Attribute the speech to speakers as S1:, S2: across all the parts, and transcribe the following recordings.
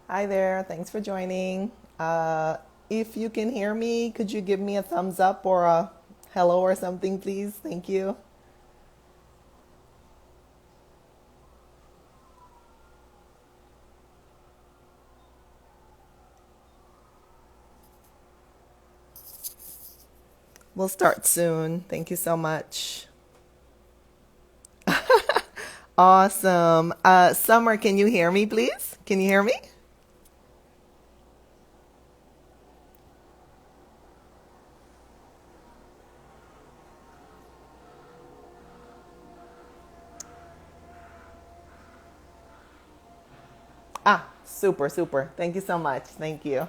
S1: Hi there, thanks for joining. If you can hear me, could you give me a thumbs up or a hello or something, please? Thank you. We'll start soon. Thank you so much. Awesome. Summer, can you hear me, please? Can you hear me? Ah, super, super. Thank you so much. Thank you.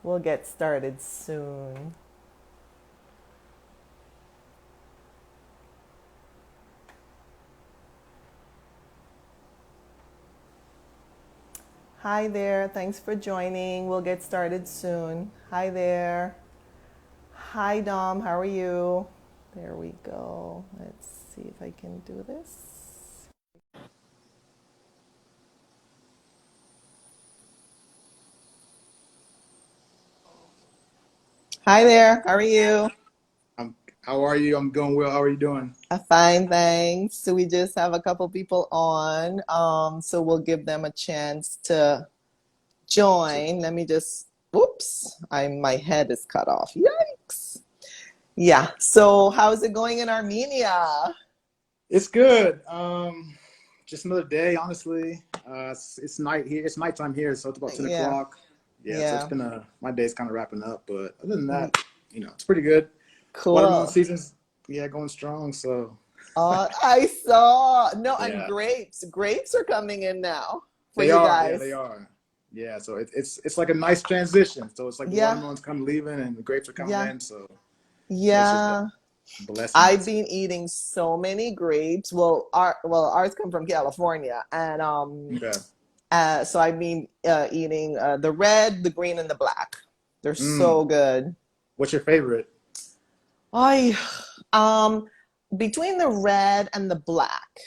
S1: We'll get started soon. Hi there. Thanks for joining. We'll get started soon. Hi there. Hi, Dom. How are you? There we go. Let's see if I can do this. Hi there. How are you?
S2: How are you? I'm doing well. How are you doing?
S1: Fine, thanks. So we just have a couple people on. So we'll give them a chance to
S2: So
S1: join. Let me just, whoops, my head is cut off. Yikes. Yeah. So how's it going in Armenia?
S2: it's good. Just another day, honestly. It's night here. It's nighttime here, so it's about 10
S1: Yeah.
S2: o'clock. Yeah, so it's
S1: Yeah.
S2: been my day's kind of wrapping up, but other than that, it's pretty good. Watermelon
S1: Cool.
S2: season's going strong. So
S1: I saw. No, and
S2: yeah,
S1: grapes. Grapes are coming in now for
S2: they
S1: you
S2: are. Yeah, they
S1: guys.
S2: are. Yeah, so it's like a nice transition. So it's like the
S1: Yeah.
S2: watermelon's kind of leaving and the grapes are coming
S1: Yeah.
S2: in. So yeah, it's just
S1: Yeah. I've
S2: blessings.
S1: been eating so many grapes. Ours come from California, and
S2: Okay.
S1: so I've been eating the red, the green, and the black. They're
S2: Mm.
S1: so good.
S2: What's your favorite?
S1: I um between the red and the black.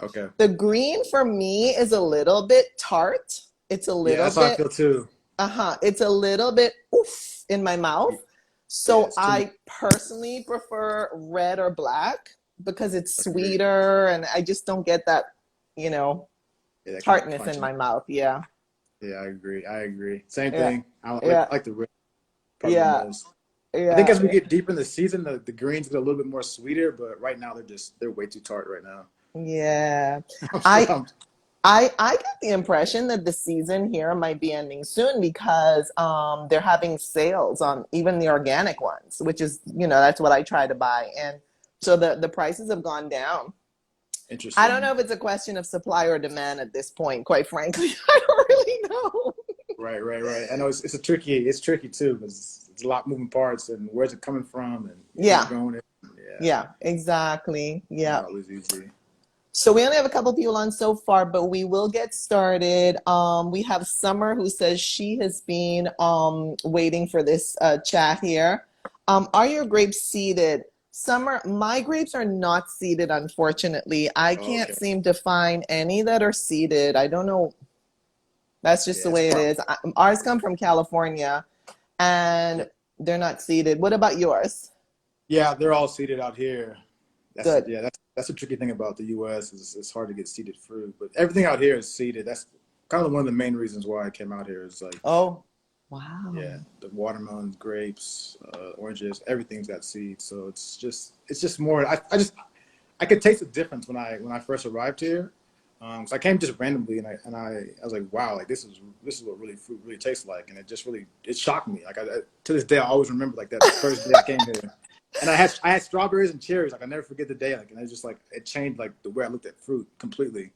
S2: Okay.
S1: The green for me is a little bit tart. It's a
S2: Yeah,
S1: little
S2: that's how I
S1: bit,
S2: feel too.
S1: it's a little bit oof in my mouth.
S2: Yeah,
S1: So
S2: it's too much.
S1: I personally prefer red or black because it's
S2: Agree.
S1: sweeter and I just don't get that, you know,
S2: Yeah, that kind of
S1: tartness in
S2: punch in.
S1: my mouth. Yeah.
S2: Yeah, I agree. I agree. Same
S1: Yeah.
S2: thing.
S1: Yeah.
S2: I like the red probably the
S1: Yeah.
S2: most. I think
S1: Yeah.
S2: as we get deeper in the season, the greens get a little bit more sweeter, but right now they're way too tart right now.
S1: Yeah.
S2: I'm
S1: I
S2: stumped.
S1: I get the impression that the season here might be ending soon because they're having sales on even the organic ones, which is, that's what I try to buy. And so the prices have gone down. I don't
S2: Interesting.
S1: know if it's a question of supply or demand at this point, quite frankly. I don't really know.
S2: Right, right, right. I know it's tricky too because it's a lot moving parts and where's it coming from and who's
S1: Yeah,
S2: growing it. Yeah,
S1: yeah, exactly.
S2: not
S1: Yeah.
S2: always easy.
S1: So we only have a couple people on so far, but we will get started. We have Summer who says she has been waiting for this chat here. Are your grapes seeded? Summer, my grapes are not seeded, unfortunately. I
S2: Oh,
S1: can't
S2: okay.
S1: seem to find any that are seeded. I don't know. That's just
S2: Yeah,
S1: the
S2: it's
S1: way it
S2: part.
S1: is. Ours come from California
S2: Yeah,
S1: and they're not seeded. What about yours?
S2: yeah, they're all seated out here.
S1: Good.
S2: That's the tricky thing about the U.S. is it's hard to get seeded fruit, but everything out here is seeded. That's kind of one of the main reasons why I came out here. Is like,
S1: Oh,
S2: yeah,
S1: wow.
S2: the watermelons, grapes, oranges, everything's got seeds. So it's just more. I could taste the difference when I first arrived here. So I came just randomly, and I was like, wow, like this is what really fruit really tastes like, and it just really it shocked me. Like to this day, I always remember like that first day I came here, and I had strawberries and cherries. Like I never forget the day. Like and it just like it changed like the way I looked at fruit completely.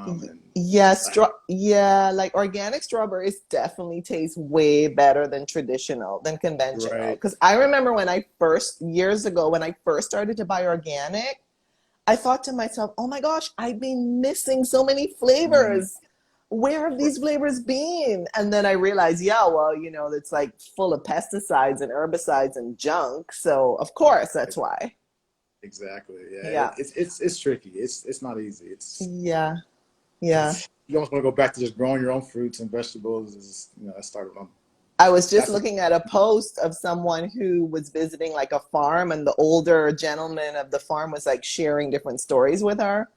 S2: And
S1: Yeah,
S2: I had
S1: yeah, like organic strawberries definitely taste way better than traditional, than conventional.
S2: right.
S1: Because I remember when I first, years ago, when I first started to buy organic, I thought to myself, oh my gosh, I've been missing so many
S2: Mm,
S1: flavors. where have these flavors been? And then I realized, yeah, well, you know, it's like full of pesticides and herbicides and junk. So of course that's why.
S2: Exactly. Yeah.
S1: Yeah.
S2: It's tricky. It's not easy.
S1: Yeah. Yeah.
S2: You almost want to go back to just growing your own fruits and vegetables. Is, you know, that started on.
S1: I was just
S2: That's a,
S1: looking at a post of someone who was visiting like a farm, and the older gentleman of the farm was like sharing different stories with her.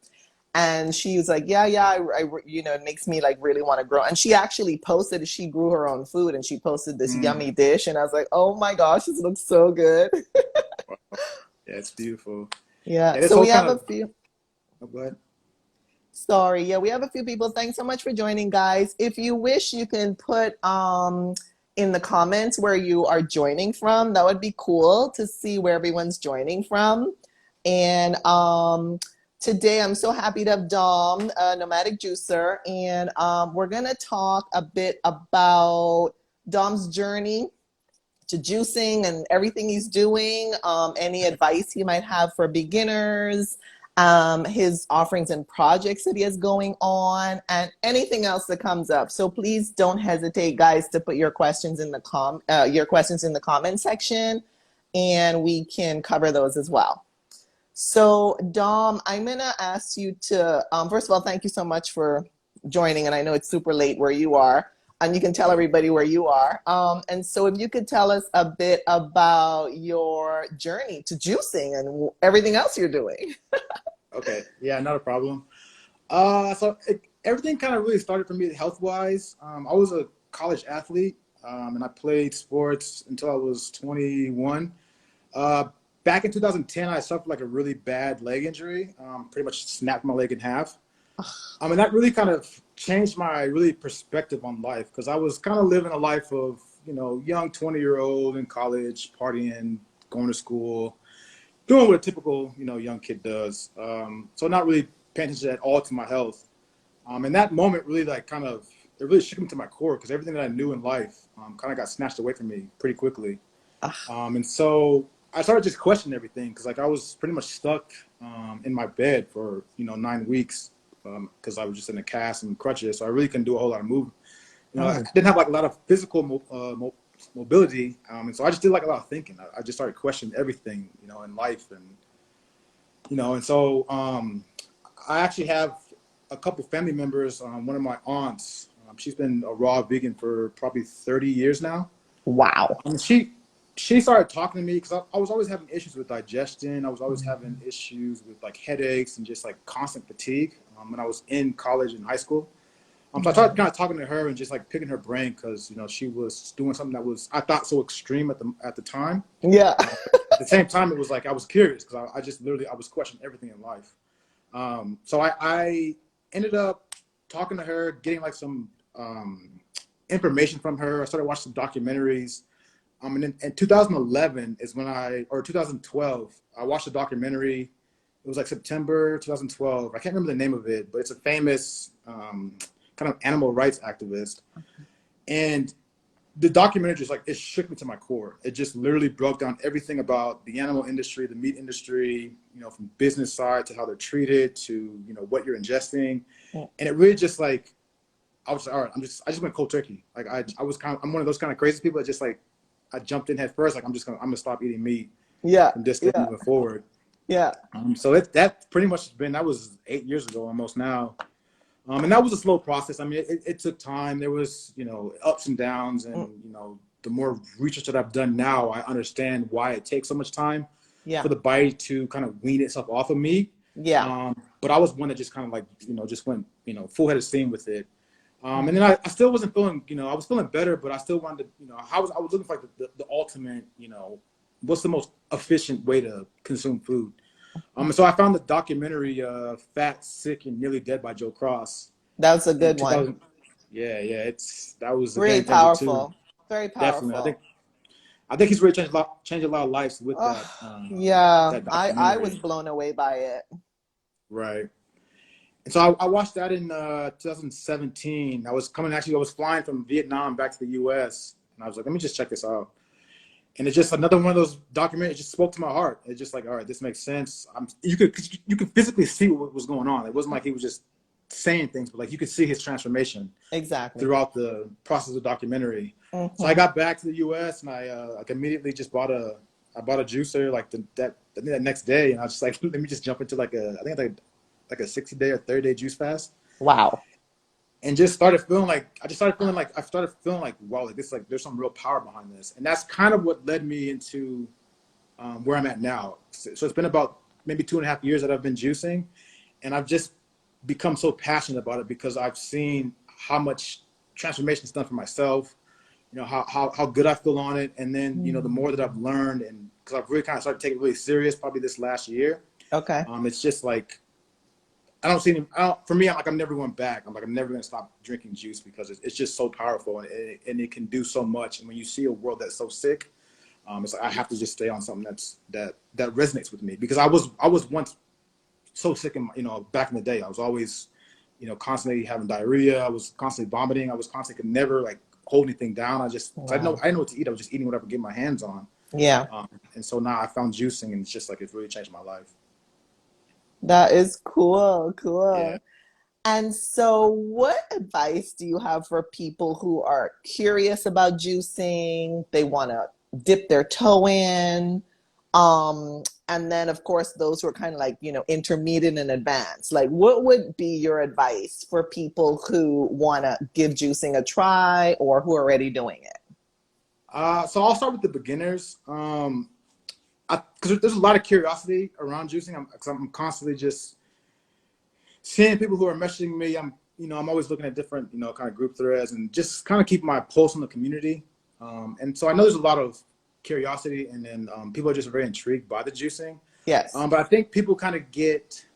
S1: And she was like, yeah, you know, it makes me like really want to grow. And she actually posted, she grew her own food and she posted this
S2: mm,
S1: yummy dish. And I was like, oh my gosh, this looks so good.
S2: wow. Yeah, it's beautiful.
S1: Yeah.
S2: Yeah, this
S1: So
S2: whole
S1: we
S2: kind
S1: have a
S2: of.
S1: few.
S2: Oh, go ahead.
S1: Sorry. Yeah, we have a few people. Thanks so much for joining, guys. If you wish, you can put in the comments where you are joining from. That would be cool to see where everyone's joining from. And today I'm so happy to have Dom, Nomadic Juicer, and we're gonna talk a bit about Dom's journey to juicing and everything he's doing, any advice he might have for beginners, his offerings and projects that he has going on, and anything else that comes up. So please don't hesitate, guys, to put your questions in the comment section, and we can cover those as well. So Dom, I'm gonna ask you to first of all, thank you so much for joining, and I know it's super late where you are. And you can tell everybody where you are. And so if you could tell us a bit about your journey to juicing and everything else you're doing.
S2: Okay. Yeah, not a problem. Everything kind of really started for me health-wise. I was a college athlete, and I played sports until I was 21. Back in 2010, I suffered like a really bad leg injury. Pretty much snapped my leg in half. And that really kind of changed my really perspective on life, because I was kind of living a life of, you know, young 20-year-old in college, partying, going to school, doing what a typical, you know, young kid does. So not really paying attention at all to my health. And that moment really it really shook me to my core, because everything that I knew in life kind of got snatched away from me pretty quickly. And so I started just questioning everything, because like I was pretty much stuck in my bed for, you know, 9 weeks. Because I was just in a cast and crutches, so I really couldn't do a whole lot of movement. You know, I didn't have like a lot of physical mobility, and so I just did like a lot of thinking. I just started questioning everything, you know, in life, and you know, and so I actually have a couple family members. One of my aunts, she's been a raw vegan for probably 30 years now.
S1: Wow.
S2: She started talking to me because I was always having issues with digestion. I was always having issues with like headaches and just like constant fatigue when I was in college and high school. So I started kind of talking to her and just like picking her brain, because, you know, she was doing something that was, I thought, so extreme at the time.
S1: Yeah.
S2: At the same time, it was like I was curious, because I just literally, I was questioning everything in life. So I ended up talking to her, getting like some information from her. I started watching some documentaries. And in 2011 is when or 2012, I watched a documentary. It was like September 2012. I can't remember the name of it, but it's a famous kind of animal rights activist. And the documentary just like, it shook me to my core. It just literally broke down everything about the animal industry, the meat industry, you know, from business side to how they're treated to, you know, what you're ingesting. And it really just like, I was like, all right, I just went cold turkey. Like I'm one of those kind of crazy people that just like, I jumped in head first. Like I'm gonna stop eating meat.
S1: Yeah.
S2: From this day moving forward.
S1: Yeah.
S2: So that pretty much that was 8 years ago almost now. And that was a slow process. I mean, it took time. There was, you know, ups and downs, and you know, the more research that I've done now, I understand why it takes so much time for the body to kind of wean itself off of meat.
S1: Yeah.
S2: But I was one that just kind of like, you know, just went, you know, full head of steam with it. And then I still wasn't feeling, you know, I was feeling better, but I still wanted to, you know, I was looking for like the ultimate, you know, what's the most efficient way to consume food. So I found the documentary Fat, Sick, and Nearly Dead by Joe Cross.
S1: That was a good one.
S2: Yeah, that was a
S1: Really
S2: game changer
S1: powerful.
S2: too.
S1: Very powerful.
S2: Definitely. I think he's really changed a lot of lives with that.
S1: Yeah.
S2: That
S1: I was
S2: documentary.
S1: blown away by it.
S2: Right. And so I watched that in 2017. I was flying from Vietnam back to the US, and I was like, let me just check this out. And it's just another one of those documentaries. It just spoke to my heart. It's just like, all right, this makes sense. You could physically see what was going on. It wasn't like he was just saying things, but like you could see his transformation
S1: Exactly.
S2: throughout the process of the documentary. So I
S1: Mm-hmm.
S2: got back to the U.S. and I like immediately just bought a juicer like that next day, and I was just like, let me just jump into like a 60-day or 30-day juice fast,
S1: Wow.
S2: and just started feeling like wow, like this, like there's some real power behind this, and that's kind of what led me into where I'm at now. So it's been about maybe 2.5 years that I've been juicing, and I've just become so passionate about it because I've seen how much transformation it's done for myself. You know, how good I feel on it, and then you know the more that I've learned, and because I've really kind of started taking it really serious probably this last year.
S1: Okay.
S2: It's just like I don't see any. For me, I'm never going back. I'm never going to stop drinking juice because it's just so powerful, and it can do so much. And when you see a world that's so sick, it's like I have to just stay on something that resonates with me, because I was once so sick back in the day. I was always constantly having diarrhea. I was constantly vomiting. I was constantly could never like hold anything down. I didn't know what to eat. I was just eating whatever I get my hands on.
S1: Yeah.
S2: And so now I found juicing, and it's just like it's really changed my life.
S1: That is cool.
S2: Yeah.
S1: Cool. And so, what advice do you have for people who are curious about juicing? They want to dip their toe in. And then, of course, those who are kind of like, intermediate and advanced. Like, what would be your advice for people who want to give juicing a try or who are already doing it?
S2: So I'll start with the beginners. Because there's a lot of curiosity around juicing. I'm constantly just seeing people who are messaging me. I'm always looking at different, kind of group threads and just kind of keep my pulse on the community. And so I know there's a lot of curiosity, and then people are just very intrigued by the juicing.
S1: Yes.
S2: But I think people kind of get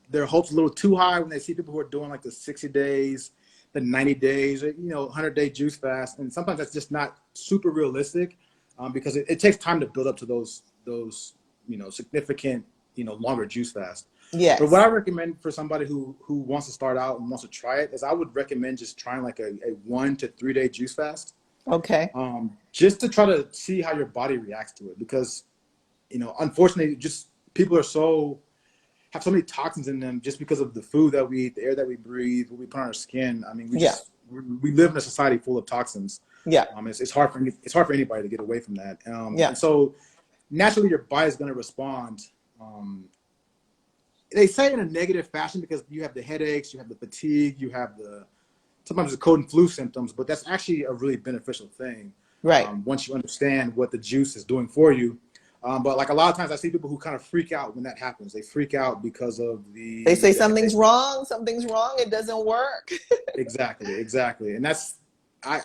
S2: their hopes a little too high when they see people who are doing like the 60 days, the 90 days, or, 100-day juice fast. And sometimes that's just not super realistic because it takes time to build up to those significant, longer juice fast.
S1: Yes.
S2: But what I recommend for somebody who wants to start out and wants to try it is I would recommend just trying like a 1 to 3 day juice fast.
S1: Okay.
S2: Just to try to see how your body reacts to it, because, unfortunately, just people have so many toxins in them just because of the food that we eat, the air that we breathe, what we put on our skin. I mean, we live in a society full of toxins.
S1: Yeah.
S2: It's hard for anybody to get away from that.
S1: Yeah.
S2: And so naturally your body is going to respond. They say it in a negative fashion because you have the headaches, you have the fatigue, you have sometimes the cold and flu symptoms, but that's actually a really beneficial thing.
S1: Right.
S2: Once you understand what the juice is doing for you. But like a lot of times I see people who kind of freak out when that happens. They freak out because of
S1: they say something's wrong, it doesn't work.
S2: Exactly. And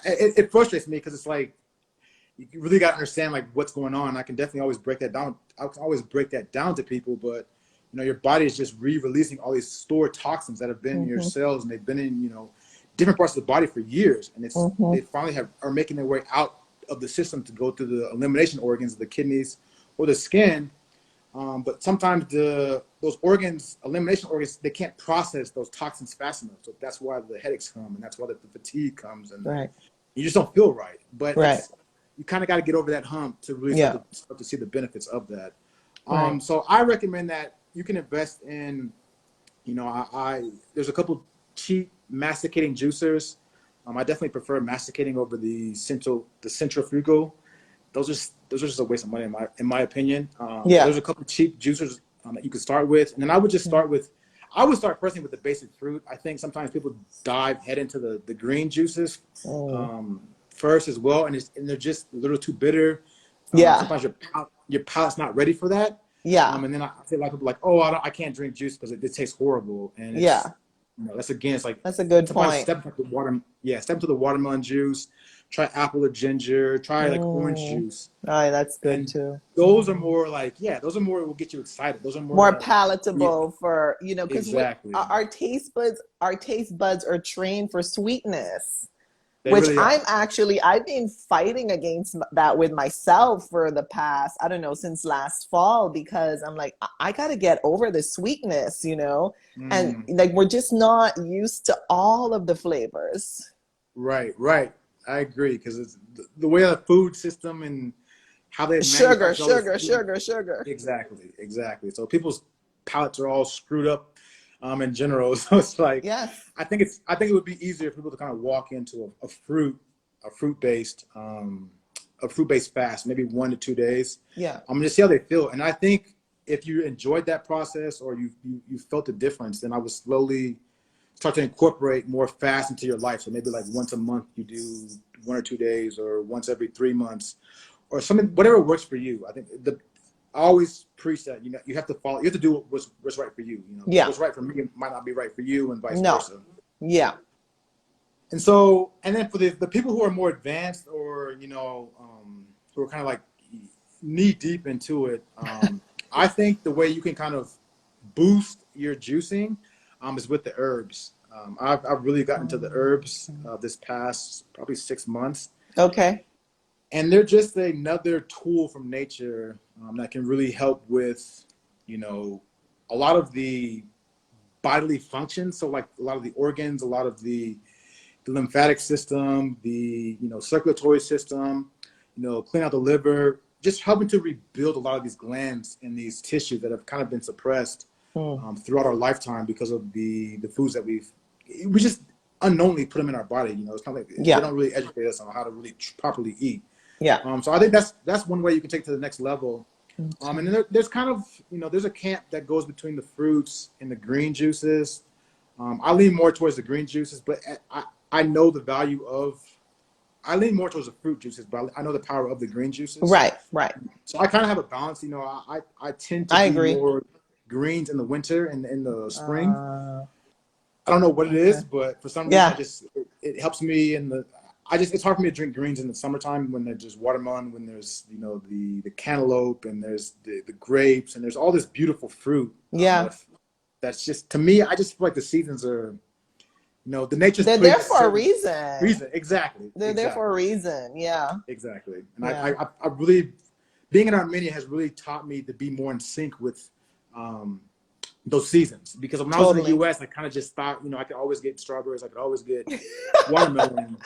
S2: it frustrates me because it's like, you really got to understand like what's going on. I can definitely always break that down. I can always break that down to people, but your body is just releasing all these stored toxins that have been in your cells, and they've been in, different parts of the body for years. And they finally are making their way out of the system to go through the elimination organs, the kidneys or the skin. But sometimes those elimination organs, they can't process those toxins fast enough. So that's why the headaches come, and that's why the fatigue comes, and you just don't feel right. But you kind of got to get over that hump to really start to see the benefits of that. So I recommend that you can invest in, there's a couple cheap masticating juicers. I definitely prefer masticating over the centrifugal. Those are just a waste of money in my opinion. There's a couple cheap juicers that you could start with, and then I would start personally with the basic fruit. I think sometimes people head into the green juices first as well, and they're just a little too bitter. Sometimes your palate's not ready for that. And then I feel like people like, oh, I can't drink juice because it tastes horrible. And it's, it's like,
S1: that's a good point.
S2: Step into the watermelon juice, try apple or ginger, try like orange juice.
S1: Oh, that's good too.
S2: Those are more like, will get you excited. Those are
S1: more palatable for, because
S2: exactly.
S1: our taste buds are trained for sweetness.
S2: They really
S1: I've been fighting against that with myself for the past, I don't know, since last fall, because I'm like, I got to get over the sweetness, and like, we're just not used to all of the flavors.
S2: Right. I agree. Because it's the way of the food system and how they
S1: sugar.
S2: Exactly. So people's palates are all screwed up. in general. So it's like,
S1: Yes.
S2: I think it would be easier for people to kind of walk into a fruit based fast, maybe 1 to 2 days.
S1: Yeah.
S2: I'm gonna see how they feel, and I think if you enjoyed that process or you felt the difference, then I would slowly start to incorporate more fast into your life. So maybe like once a month you do 1 or 2 days, or once every 3 months, or something, whatever works for you. I think I always preach that you have to follow. You have to do what's right for you.
S1: Yeah.
S2: What's right for me might not be right for you, and vice
S1: No.
S2: versa.
S1: Yeah.
S2: And so, and then for the people who are more advanced, or who are kind of like knee deep into it, I think the way you can kind of boost your juicing is with the herbs. I've really gotten into the herbs this past probably 6 months.
S1: Okay.
S2: And they're just another tool from nature that can really help with, a lot of the bodily functions. So like a lot of the organs, a lot of the lymphatic system, the circulatory system, clean out the liver, just helping to rebuild a lot of these glands and these tissues that have kind of been suppressed throughout our lifetime because of the foods that we just unknowingly put them in our body. It's not like they don't really educate us on how to really properly eat.
S1: Yeah.
S2: So I think that's one way you can take it to the next level. And then there's kind of, there's a camp that goes between the fruits and the green juices. I lean more towards the green juices, but I know the value of, I lean more towards the fruit juices, but I know the power of the green juices.
S1: Right.
S2: So I kind of have a balance. I tend to do more greens in the winter and in the spring. I don't know what it is, but for some reason, it helps me it's hard for me to drink greens in the summertime when there's just watermelon, when there's, the cantaloupe, and there's the grapes, and there's all this beautiful fruit.
S1: Yeah.
S2: That's just, to me, I just feel like the seasons are, the nature's
S1: They're there for a reason.
S2: Exactly.
S1: They're there for a reason. Yeah.
S2: Exactly. And I really, being in Armenia has really taught me to be more in sync with those seasons, because when I was in the US, I kind of just thought, I could always get strawberries, I could always get watermelon.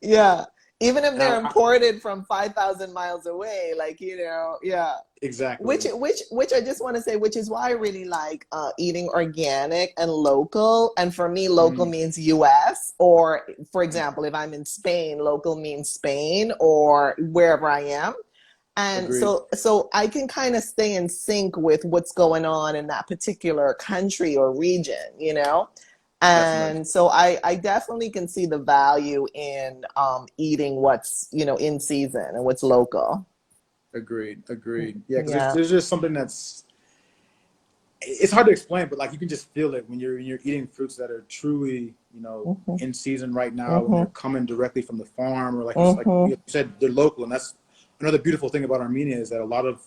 S1: Yeah. Even if they're imported from 5,000 miles away,
S2: Exactly.
S1: Which I just want to say, which is why I really like eating organic and local. And for me, local means US, or for example, if I'm in Spain, local means Spain or wherever I am. And
S2: Agreed.
S1: so I can kind of stay in sync with what's going on in that particular country or region, And
S2: Definitely.
S1: so I definitely can see the value in eating what's, in season and what's local.
S2: Agreed. Yeah, because there's just something it's hard to explain, but like you can just feel it when you're eating fruits that are truly, in season right now, when they're coming directly from the farm, or like you said, they're local. And that's another beautiful thing about Armenia, is that a lot of,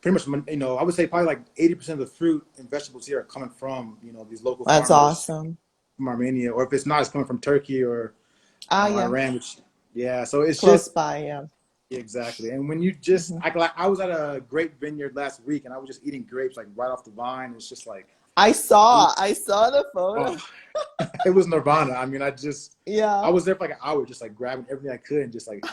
S2: pretty much, I would say probably like 80% of the fruit and vegetables here are coming from, these local farmers.
S1: That's awesome.
S2: From Armenia, or if it's not, it's coming from Turkey or Iran, which, so it's
S1: close
S2: just
S1: by,
S2: exactly. And when you just, I was at a grape vineyard last week, and I was just eating grapes like right off the vine. It's just like, I saw
S1: the photo.
S2: It was nirvana. I mean, I was there for like an hour, just like grabbing everything I could, and just like,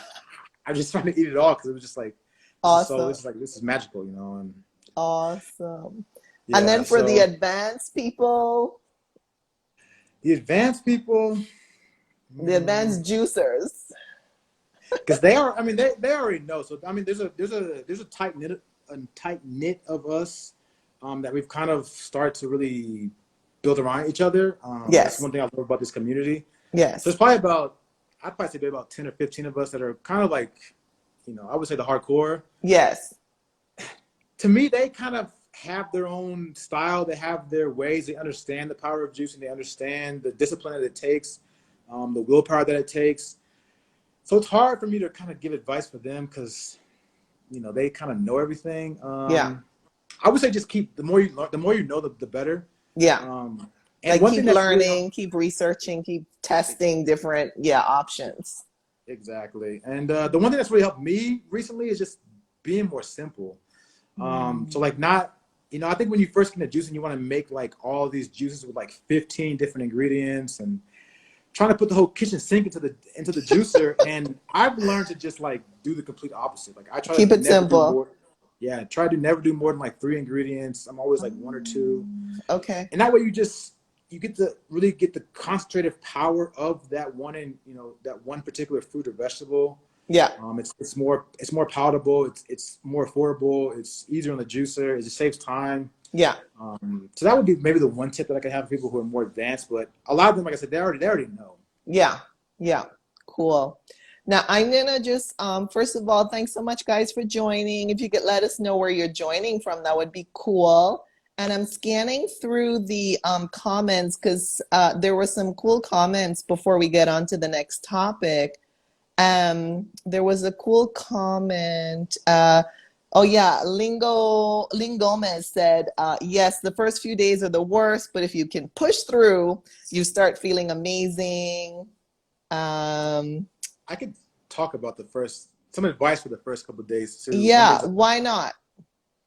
S2: I was just trying to eat it all, because it was just like,
S1: awesome.
S2: So this is magical, And
S1: awesome. And then for the advanced people.
S2: The advanced people.
S1: The advanced juicers.
S2: Because they are, they already know. So there's a tight knit of us that we've kind of started to really build around each other. That's one thing I love about this community.
S1: Yes.
S2: So it's probably I'd probably say about 10 or 15 of us that are kind of like, I would say the hardcore.
S1: Yes.
S2: To me, they kind of have their own style. They have their ways. They understand the power of juicing. They understand the discipline that it takes, the willpower that it takes. So it's hard for me to kind of give advice for them, because, they kind of know everything. I would say just the more you know, the better.
S1: Yeah.
S2: And
S1: like keep learning, keep researching, keep testing different options.
S2: Exactly. And the one thing that's really helped me recently is just being more simple. So like not, I think when you first get into juicing, you want to make like all these juices with like 15 different ingredients, and trying to put the whole kitchen sink into the juicer. And I've learned to just like do the complete opposite. Like I try
S1: keep
S2: to
S1: it simple.
S2: Try to never do more than like 3 ingredients. I'm always like 1 or 2.
S1: Okay.
S2: And that way you just you get to really get the concentrated power of that one, and that one particular fruit or vegetable.
S1: Yeah.
S2: It's more palatable. It's more affordable. It's easier on the juicer. It just saves time.
S1: Yeah.
S2: So that would be maybe the one tip that I could have for people who are more advanced. But a lot of them, like I said, they already know.
S1: Yeah. Yeah. Cool. Now I'm gonna just first of all, thanks so much guys for joining. If you could let us know where you're joining from, that would be cool. And I'm scanning through the comments because there were some cool comments before we get on to the next topic. There was a cool comment. Oh yeah, Ling Gomez said, yes, the first few days are the worst, but if you can push through, you start feeling amazing.
S2: I could talk about some advice for the first couple of days too.
S1: Yeah, why not?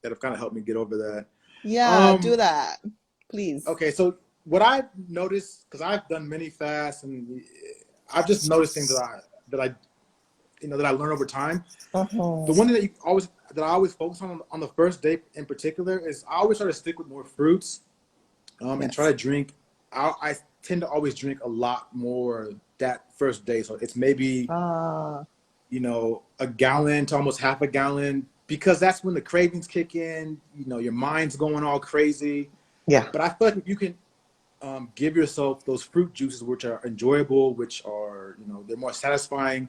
S2: That have kind of helped me get over that.
S1: Yeah, do that, please.
S2: Okay, so what I've noticed, because I've done many fasts, and I've just noticed things that I learned over time. The one thing that I always focus on the first day in particular is I always try to stick with more fruits, and try to drink. I tend to always drink a lot more that first day. So it's maybe a gallon to almost half a gallon, because that's when the cravings kick in. Your mind's going all crazy.
S1: Yeah.
S2: But I feel like if you can give yourself those fruit juices, which are enjoyable, which are they're more satisfying,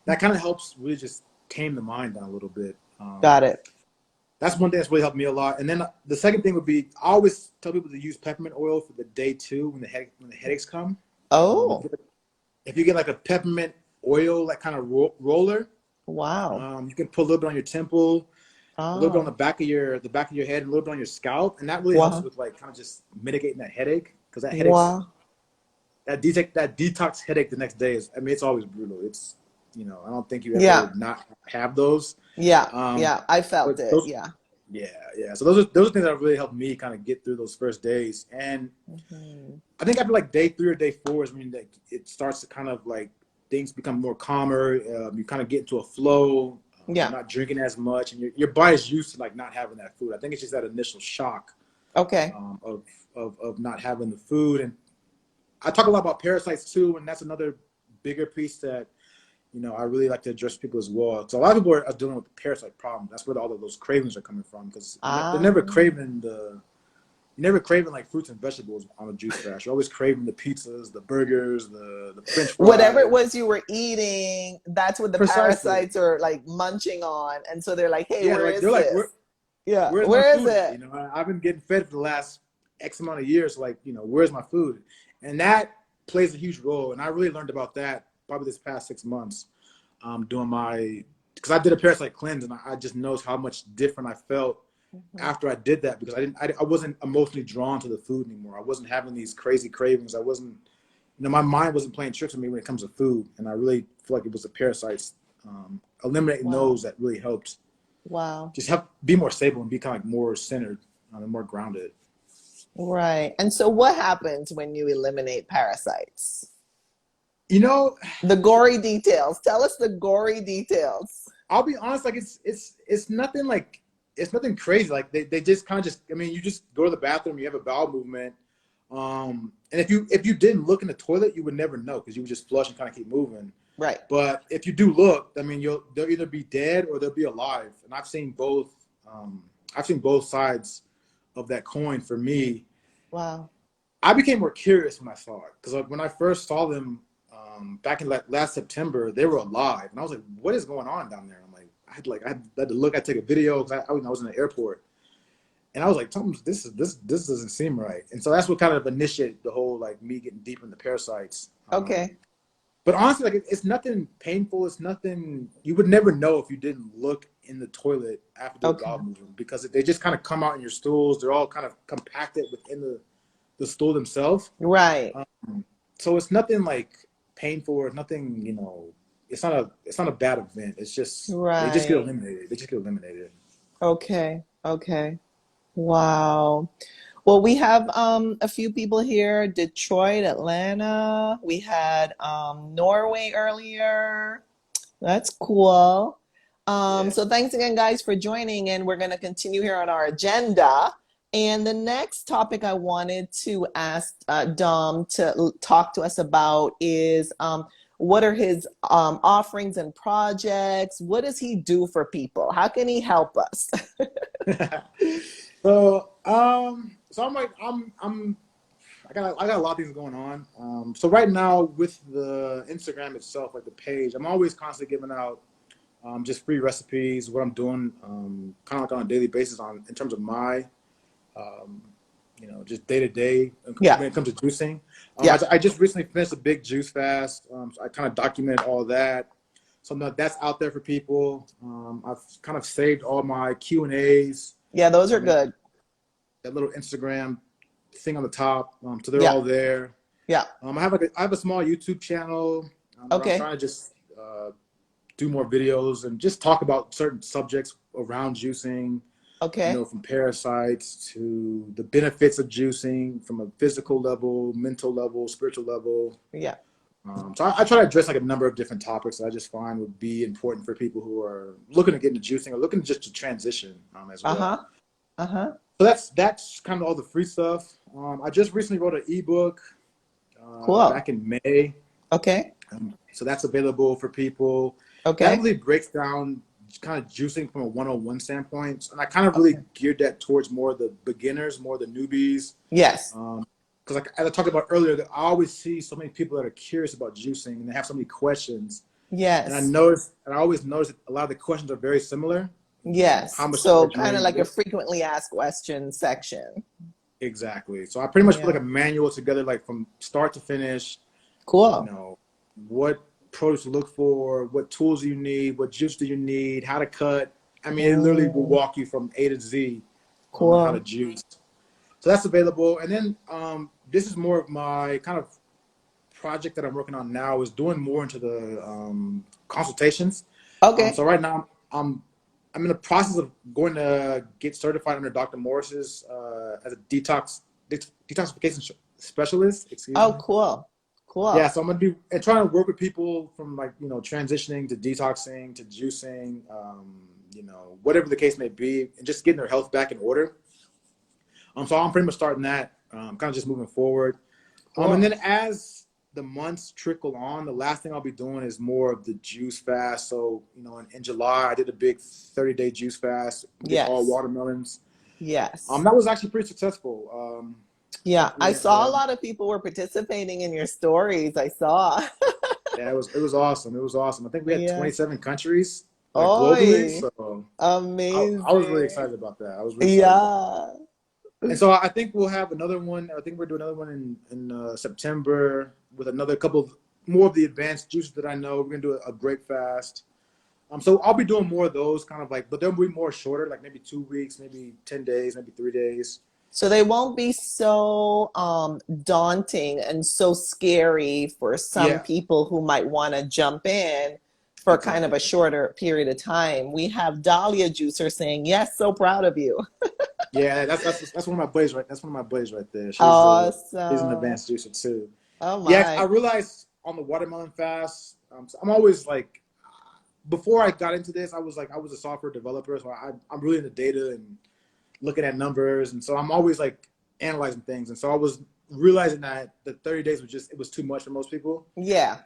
S2: that kind of helps really just tame the mind down a little bit.
S1: Got it.
S2: That's one thing that's really helped me a lot. And then the second thing would be, I always tell people to use peppermint oil for the day 2 when the headaches come.
S1: Oh.
S2: If you get like a peppermint oil, like kind of roller.
S1: Wow.
S2: You can put a little bit on your temple, a little bit on the back of your head, and a little bit on your scalp, and that really helps with like kind of just mitigating that headache, because that headache, that detox headache the next day it's always brutal. It's I don't think you ever not have those.
S1: Yeah, I felt it.
S2: Yeah. So those are things that really helped me kind of get through those first days. And I think after like day 3 or day 4 is when it starts to kind of like things become more calmer. You kind of get into a flow. You're not drinking as much, and your body's used to like not having that food. I think it's just that initial shock.
S1: Okay.
S2: Of not having the food. And I talk a lot about parasites too, and that's another bigger piece that I really like to address people as well. So a lot of people are dealing with the parasite problem. That's where all of those cravings are coming from, because they're never craving like fruits and vegetables on a juice fast. You're always craving the pizzas, the burgers, the French fries.
S1: Whatever it was you were eating, that's what the parasites are like munching on, and so they're like, "Hey, where is this? Where is it?
S2: I've been getting fed for the last X amount of years. Like, where's my food?" And that plays a huge role. And I really learned about that probably this past 6 months, because I did a parasite cleanse, and I just noticed how much different I felt after I did that, because I wasn't emotionally drawn to the food anymore. I wasn't having these crazy cravings. I wasn't, my mind wasn't playing tricks on me when it comes to food. And I really feel like it was the parasites, eliminating those that really helped. Just help be more stable and be kind of like more centered and more grounded.
S1: Right. And so what happens when you eliminate parasites?
S2: The
S1: gory details. Tell us the gory details.
S2: I'll be honest, like it's nothing like, it's nothing crazy. Like they just kind of you just go to the bathroom, you have a bowel movement. And if you didn't look in the toilet, you would never know, because you would just flush and kind of keep moving.
S1: Right.
S2: But if you do look, they'll either be dead or they'll be alive. And I've seen both sides of that coin for me.
S1: Wow.
S2: I became more curious when I saw it, because when I first saw them back in last September, they were alive, and I was like, "What is going on down there?" I'm like, I had to look. I took a video because I was in the airport, and I was like, "This doesn't seem right." And so that's what kind of initiated the whole like me getting deeper into parasites.
S1: Okay.
S2: But honestly, like it's nothing painful. It's nothing, you would never know if you didn't look in the toilet after the bowel movement, because they just kind of come out in your stools. They're all kind of compacted within the stool themselves.
S1: Right.
S2: So it's nothing like painful or nothing, it's not a bad event. It's just they just get eliminated.
S1: Okay. Wow. Well, we have a few people here: Detroit, Atlanta. We had Norway earlier. That's cool. So thanks again, guys, for joining, and we're going to continue here on our agenda. And the next topic I wanted to ask Dom to talk to us about is what are his offerings and projects? What does he do for people? How can he help us?
S2: So I'm like I got a lot of things going on. So right now with the Instagram itself, like the page, I'm always constantly giving out just free recipes, what I'm doing, kind of like on a daily basis in terms of my, just day to day when it comes to juicing. I just recently finished a big juice fast. So I kind of documented all that. So that's out there for people. I've kind of saved all my Q&As.
S1: Yeah, those are good.
S2: That little Instagram thing on the top. So they're all there.
S1: Yeah.
S2: I have a small YouTube channel.
S1: Okay.
S2: I'm trying to just do more videos and just talk about certain subjects around juicing.
S1: Okay.
S2: From parasites to the benefits of juicing from a physical level, mental level, spiritual level.
S1: Yeah.
S2: So I try to address like a number of different topics that I just find would be important for people who are looking to get into juicing or looking just to transition as well. So that's kind of all the free stuff. I just recently wrote an ebook back in May.
S1: Okay.
S2: So that's available for people.
S1: Okay.
S2: That really breaks down kind of juicing from a 101 standpoint. And I kind of really geared that towards more the beginners, more the newbies.
S1: Yes.
S2: Because as I talked about earlier, I always see so many people that are curious about juicing and they have so many questions.
S1: Yes.
S2: And I always notice that a lot of the questions are very similar.
S1: Yes. So kind of like a frequently asked questions section.
S2: Exactly. So I pretty much put like a manual together, like from start to finish.
S1: Cool.
S2: What produce to look for, what tools do you need, what juice do you need, how to cut. I mean, it literally will walk you from A to Z on how to juice. So that's available. And then this is more of my kind of project that I'm working on now, is doing more into the consultations.
S1: Okay.
S2: So right now I'm in the process of going to get certified under Dr. Morris's as a detoxification specialist. Excuse me.
S1: Cool. Cool.
S2: Yeah, so I'm gonna be trying to work with people from transitioning to detoxing to juicing, whatever the case may be, and just getting their health back in order. So I'm pretty much starting that, kind of just moving forward. And then as the months trickle on, the last thing I'll be doing is more of the juice fast. So in July I did a big 30-day juice fast. All watermelons.
S1: Yes.
S2: That was actually pretty successful.
S1: I saw a lot of people were participating in your stories. I saw.
S2: Yeah, it was awesome. It was awesome. I think we had 27 countries globally. So
S1: amazing.
S2: I was really excited about that. I was really excited about that. And so I think we'll have another one. I think we're doing another one in September with another couple more of the advanced juices that I know. We're gonna do a grape fast. So I'll be doing more of those but they'll be more shorter, like maybe 2 weeks, maybe 10 days, maybe 3 days.
S1: So they won't be so daunting and so scary for some people who might want to jump in for kind of a shorter period of time. We have Dahlia Juicer saying, yes, so proud of you.
S2: Yeah, that's one of my buddies, right? That's one of my buddies right there. She's an advanced juicer too.
S1: Oh my.
S2: Yeah, I realized on the watermelon fast, I'm always like, before I got into this, I was a software developer, so I'm really into data and looking at numbers, and so I'm always like analyzing things, and so I was realizing that the 30 days was too much for most people.
S1: Yeah.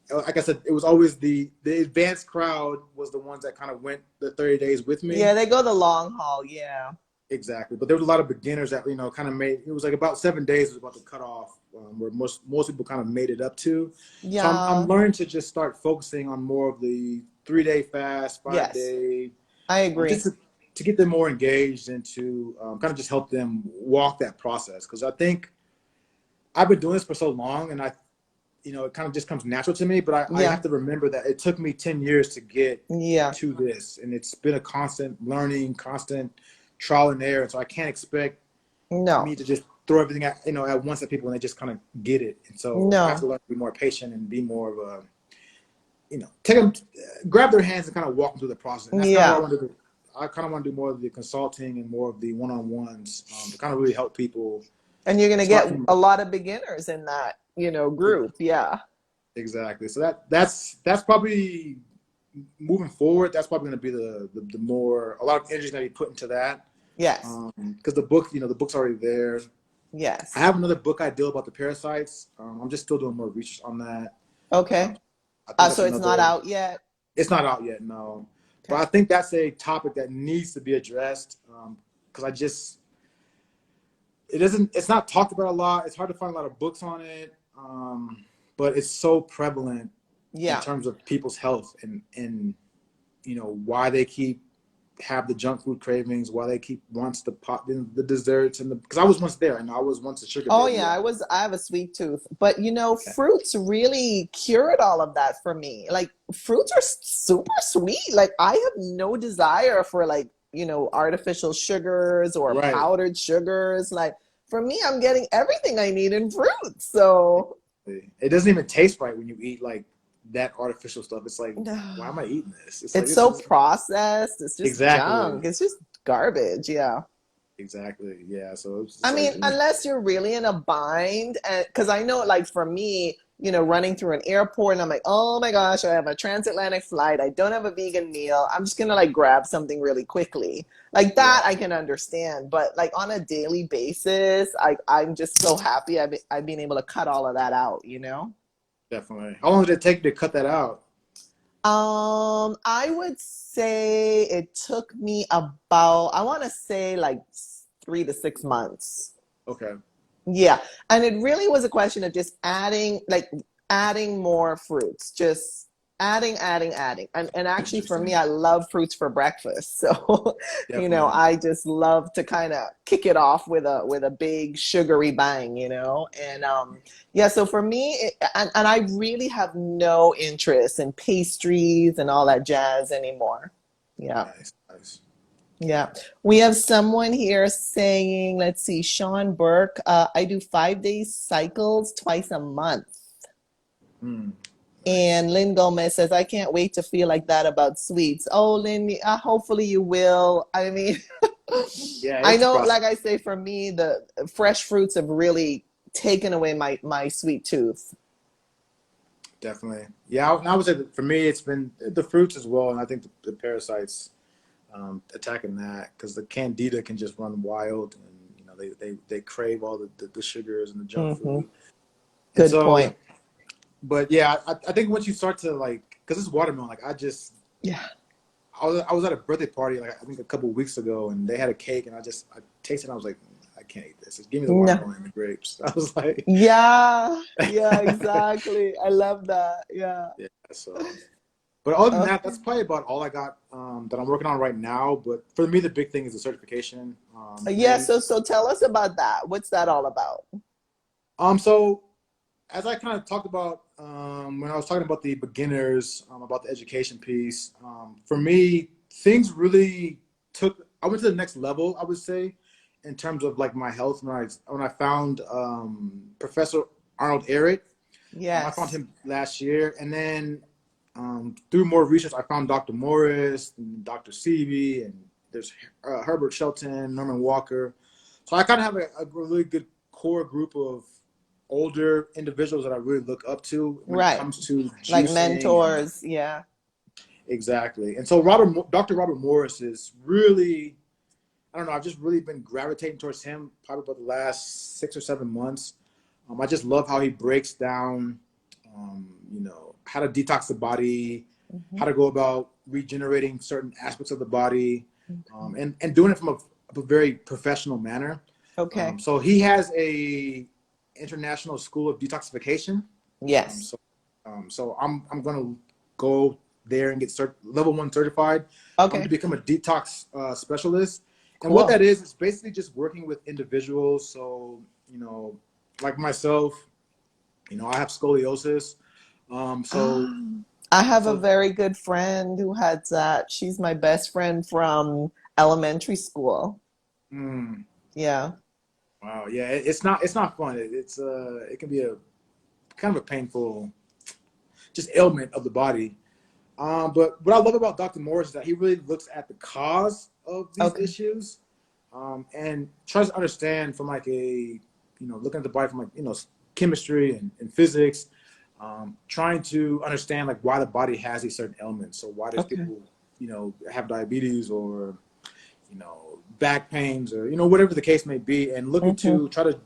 S2: Like I said, it was always the advanced crowd was the ones that kind of went the 30 days with me.
S1: Yeah, they go the long haul. Yeah.
S2: Exactly, but there was a lot of beginners that kind of made it was like about 7 days was about the cutoff where most people kind of made it up to.
S1: Yeah.
S2: So I'm learning to just start focusing on more of the 3-day fast, 5-day.
S1: I agree.
S2: Just to get them more engaged and to kind of just help them walk that process. Because I think I've been doing this for so long, and it kind of just comes natural to me. But I have to remember that it took me 10 years to get to this, and it's been a constant learning, constant trial and error. So I can't expect me to just throw everything at once at people and they just kind of get it. And so I have to learn to be more patient and be more of a, take them, grab their hands and kind of walk them through the process. And that's kind of what I want to do. I kind of want to do more of the consulting and more of the one-on-ones to kind of really help people.
S1: And you're going to get a lot of beginners in that, group. Yeah.
S2: Exactly. So that's probably moving forward. That's probably going to be the more, a lot of energy going to be put into that.
S1: Yes.
S2: Because the book, the book's already there. I
S1: Yes.
S2: have another book I do about the parasites. I'm just still doing more research on that.
S1: Okay.
S2: I think that's
S1: So it's not
S2: another.
S1: out yet.
S2: It's not out yet, no. But
S1: Okay.
S2: I think that's a topic that needs to be addressed because it's not talked about a lot. It's hard to find a lot of books on it, but it's so prevalent in
S1: Yeah.
S2: terms of people's health and why they have the junk food cravings, why they wants the pop, the desserts, because I was once there, and I was once a sugar
S1: Oh
S2: baby.
S1: yeah, I have a sweet tooth, but fruits really cured all of that for me. Like fruits are super sweet. Like I have no desire for artificial sugars or
S2: Right.
S1: powdered sugars. Like for me, I'm getting everything I need in fruits. So
S2: it doesn't even taste right when you eat like that artificial stuff. It's like, why am I eating this?
S1: it's
S2: like
S1: so processed. It's just
S2: exactly.
S1: junk. It's just garbage. Yeah.
S2: Exactly. Yeah. So it's
S1: I mean,
S2: like,
S1: unless you're really in a bind, because I know, like for me, running through an airport, and I'm like, oh my gosh, I have a transatlantic flight. I don't have a vegan meal. I'm just gonna like grab something really quickly, like that.
S2: yeah,
S1: I can understand, but like on a daily basis, I'm just so happy I've been able to cut all of that out.
S2: definitely. How long did it take to cut that out?
S1: I would say it took me about, I want to say like 3 to 6 months.
S2: Okay.
S1: Yeah. And it really was a question of just adding more fruits, just adding. And actually for me, I love fruits for breakfast. So,
S2: Definitely.
S1: I just love to kind of kick it off with a big sugary bang, and yeah, so for me, and I really have no interest in pastries and all that jazz anymore. Yeah.
S2: Nice.
S1: Yeah. We have someone here saying, let's see, Sean Burke, I do 5 day cycles twice a month.
S2: Nice.
S1: And Lynn Gomez says, I can't wait to feel like that about sweets. Oh, Lynn, hopefully you will. I mean,
S2: Yeah,
S1: I
S2: it's
S1: know,
S2: process.
S1: like I say, for me, the fresh fruits have really taken away my sweet tooth.
S2: Definitely. Yeah, I would say that for me, it's been the fruits as well. And I think the parasites attacking that because the candida can just run wild and, they crave all the sugars and the junk
S1: Hmm.
S2: food. And
S1: Good
S2: so,
S1: point.
S2: but yeah, I think once you start to because it's watermelon,
S1: Yeah.
S2: I was at a birthday party I think a couple of weeks ago, and they had a cake, and I tasted it. And I was like, I can't eat this. Just give me the
S1: No.
S2: watermelon and the grapes. I was like,
S1: Yeah. Yeah, exactly. I love that. Yeah.
S2: yeah. So, but other than
S1: Uh,
S2: that, that's probably about all I got that I'm working on right now. But for me, the big thing is the certification.
S1: yeah. So tell us about that. What's that all about?
S2: So as I kind of talked about when I was talking about the beginners, about the education piece, for me, things really I went to the next level, I would say, in terms of like my health when I found Professor 𝕬𝕤𝕚𝕚. I found
S1: Yes.
S2: him last year, and then through more research, I found Dr. Morris, and Dr. Seavey, and there's Herbert Shelton, Norman Walker. So I kind of have a really good core group of older individuals that I really look up to when it
S1: Right.
S2: comes to
S1: Like
S2: juicing and
S1: mentors. Yeah.
S2: exactly. And so Dr. Robert Morris is really, I don't know, I've just really been gravitating towards him probably about the last 6 or 7 months. I just love how he breaks down, how to detox the body,
S1: Hmm.
S2: how to go about regenerating certain aspects of the body,
S1: Okay.
S2: and doing it from a very professional manner.
S1: Okay.
S2: So he has a international school of detoxification.
S1: Yes.
S2: So I'm gonna go there and get level 1 certified to
S1: Okay.
S2: become a detox specialist. And what that
S1: Cool.
S2: is basically just working with individuals. So like myself, I have scoliosis. So
S1: I have a
S2: so
S1: very good friend who had that. She's my best friend from elementary school.
S2: mm,
S1: Yeah.
S2: wow, yeah, it's not fun. It can be a kind of a painful just ailment of the body. But what I love about Dr. Morris is that he really looks at the cause of these
S1: Okay.
S2: issues, and tries to understand from like looking at the body from chemistry and physics, trying to understand like why the body has these certain ailments. So why does
S1: Okay.
S2: people, have diabetes or, back pains or, whatever the case may be, and looking
S1: Mm-hmm.
S2: to try to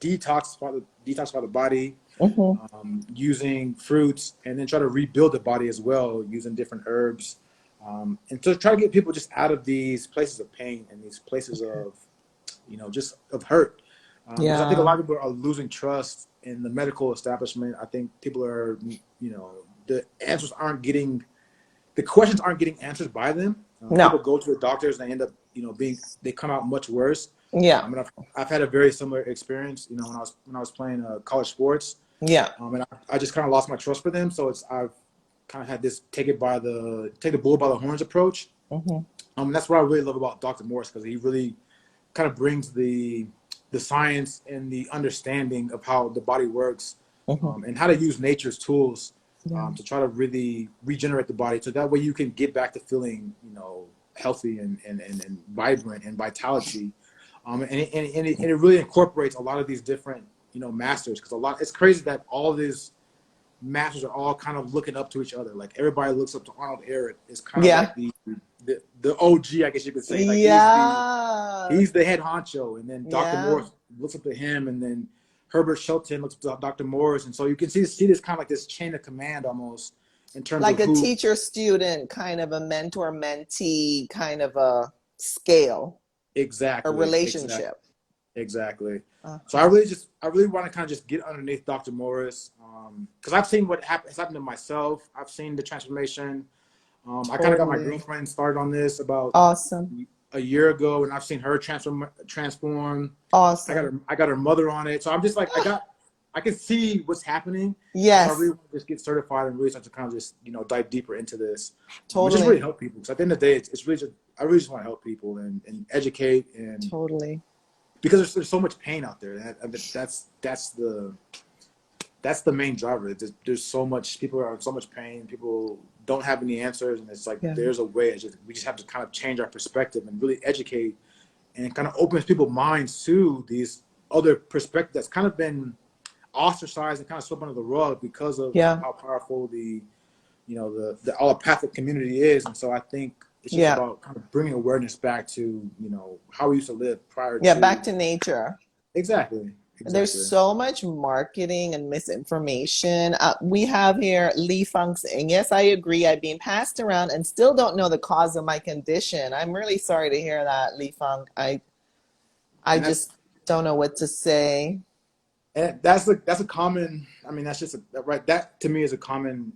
S2: detoxify the body,
S1: Mm-hmm.
S2: using fruits, and then try to rebuild the body as well using different herbs. And to try to get people just out of these places of pain and these places of, just of hurt. Because I think a
S1: Yeah.
S2: lot of people are losing trust in the medical establishment. I think people are, the questions aren't getting answered by them. People
S1: No.
S2: go to the doctors and they end up, they come out much worse.
S1: Yeah.
S2: And I've had a very similar experience, when I was playing college sports.
S1: Yeah.
S2: And I just kind of lost my trust for them. So I've kind of had this take the bull by the horns approach.
S1: Mm-hmm.
S2: That's what I really love about Dr. Morris, because he really kind of brings the science and the understanding of how the body works, and how to use nature's tools, to try to really regenerate the body, so that way you can get back to feeling, healthy and vibrant and vitality. And it really incorporates a lot of these different, masters, because it's crazy that all of these masters are all kind of looking up to each other. Like, everybody looks up to Arnold Ehret. Is kind of like the OG, I guess you could say. Like, he's the head honcho, and then Dr. Morris looks up to him, and then Herbert Shelton looks up to Dr. Morris, and so you can see this kind of like this chain of command almost, in terms
S1: like
S2: of
S1: a teacher-student, kind of a mentor-mentee kind of a scale.
S2: Exactly.
S1: A relationship.
S2: Exactly. So I really want to kind of just get underneath Dr. Morris, because I've seen what has happened to myself. I've seen the transformation. I kind of got my girlfriend started on this about a year ago, and I've seen her transform.
S1: Awesome.
S2: I got her mother on it, so I'm just like, I can see what's happening.
S1: Yes.
S2: So I really want to just get certified and really start to kind of just dive deeper into this.
S1: Totally.
S2: Just really help people. Because at the end of the day, it's really I really just want to help people and educate, and
S1: totally,
S2: because there's so much pain out there. That's the main driver. There's so much, people are in so much pain. People don't have any answers, and it's like, there's a way. We just have to kind of change our perspective and really educate, and kind of opens people's minds to these other perspectives that's kind of been ostracized and kind of swept under the rug because of how powerful the allopathic community is. And so I think it's just about kind of bringing awareness back to how we used to live prior to
S1: back to nature.
S2: Exactly.
S1: There's so much marketing and misinformation. We have here 𝕬𝕐𝕘𝕒𝕟𝕚. Yes, I agree. I've been passed around and still don't know the cause of my condition. I'm really sorry to hear that, 𝕬𝕐𝕘𝕒𝕣. I just don't know what to say.
S2: And that's a common. I mean, that's just right. That to me is a common.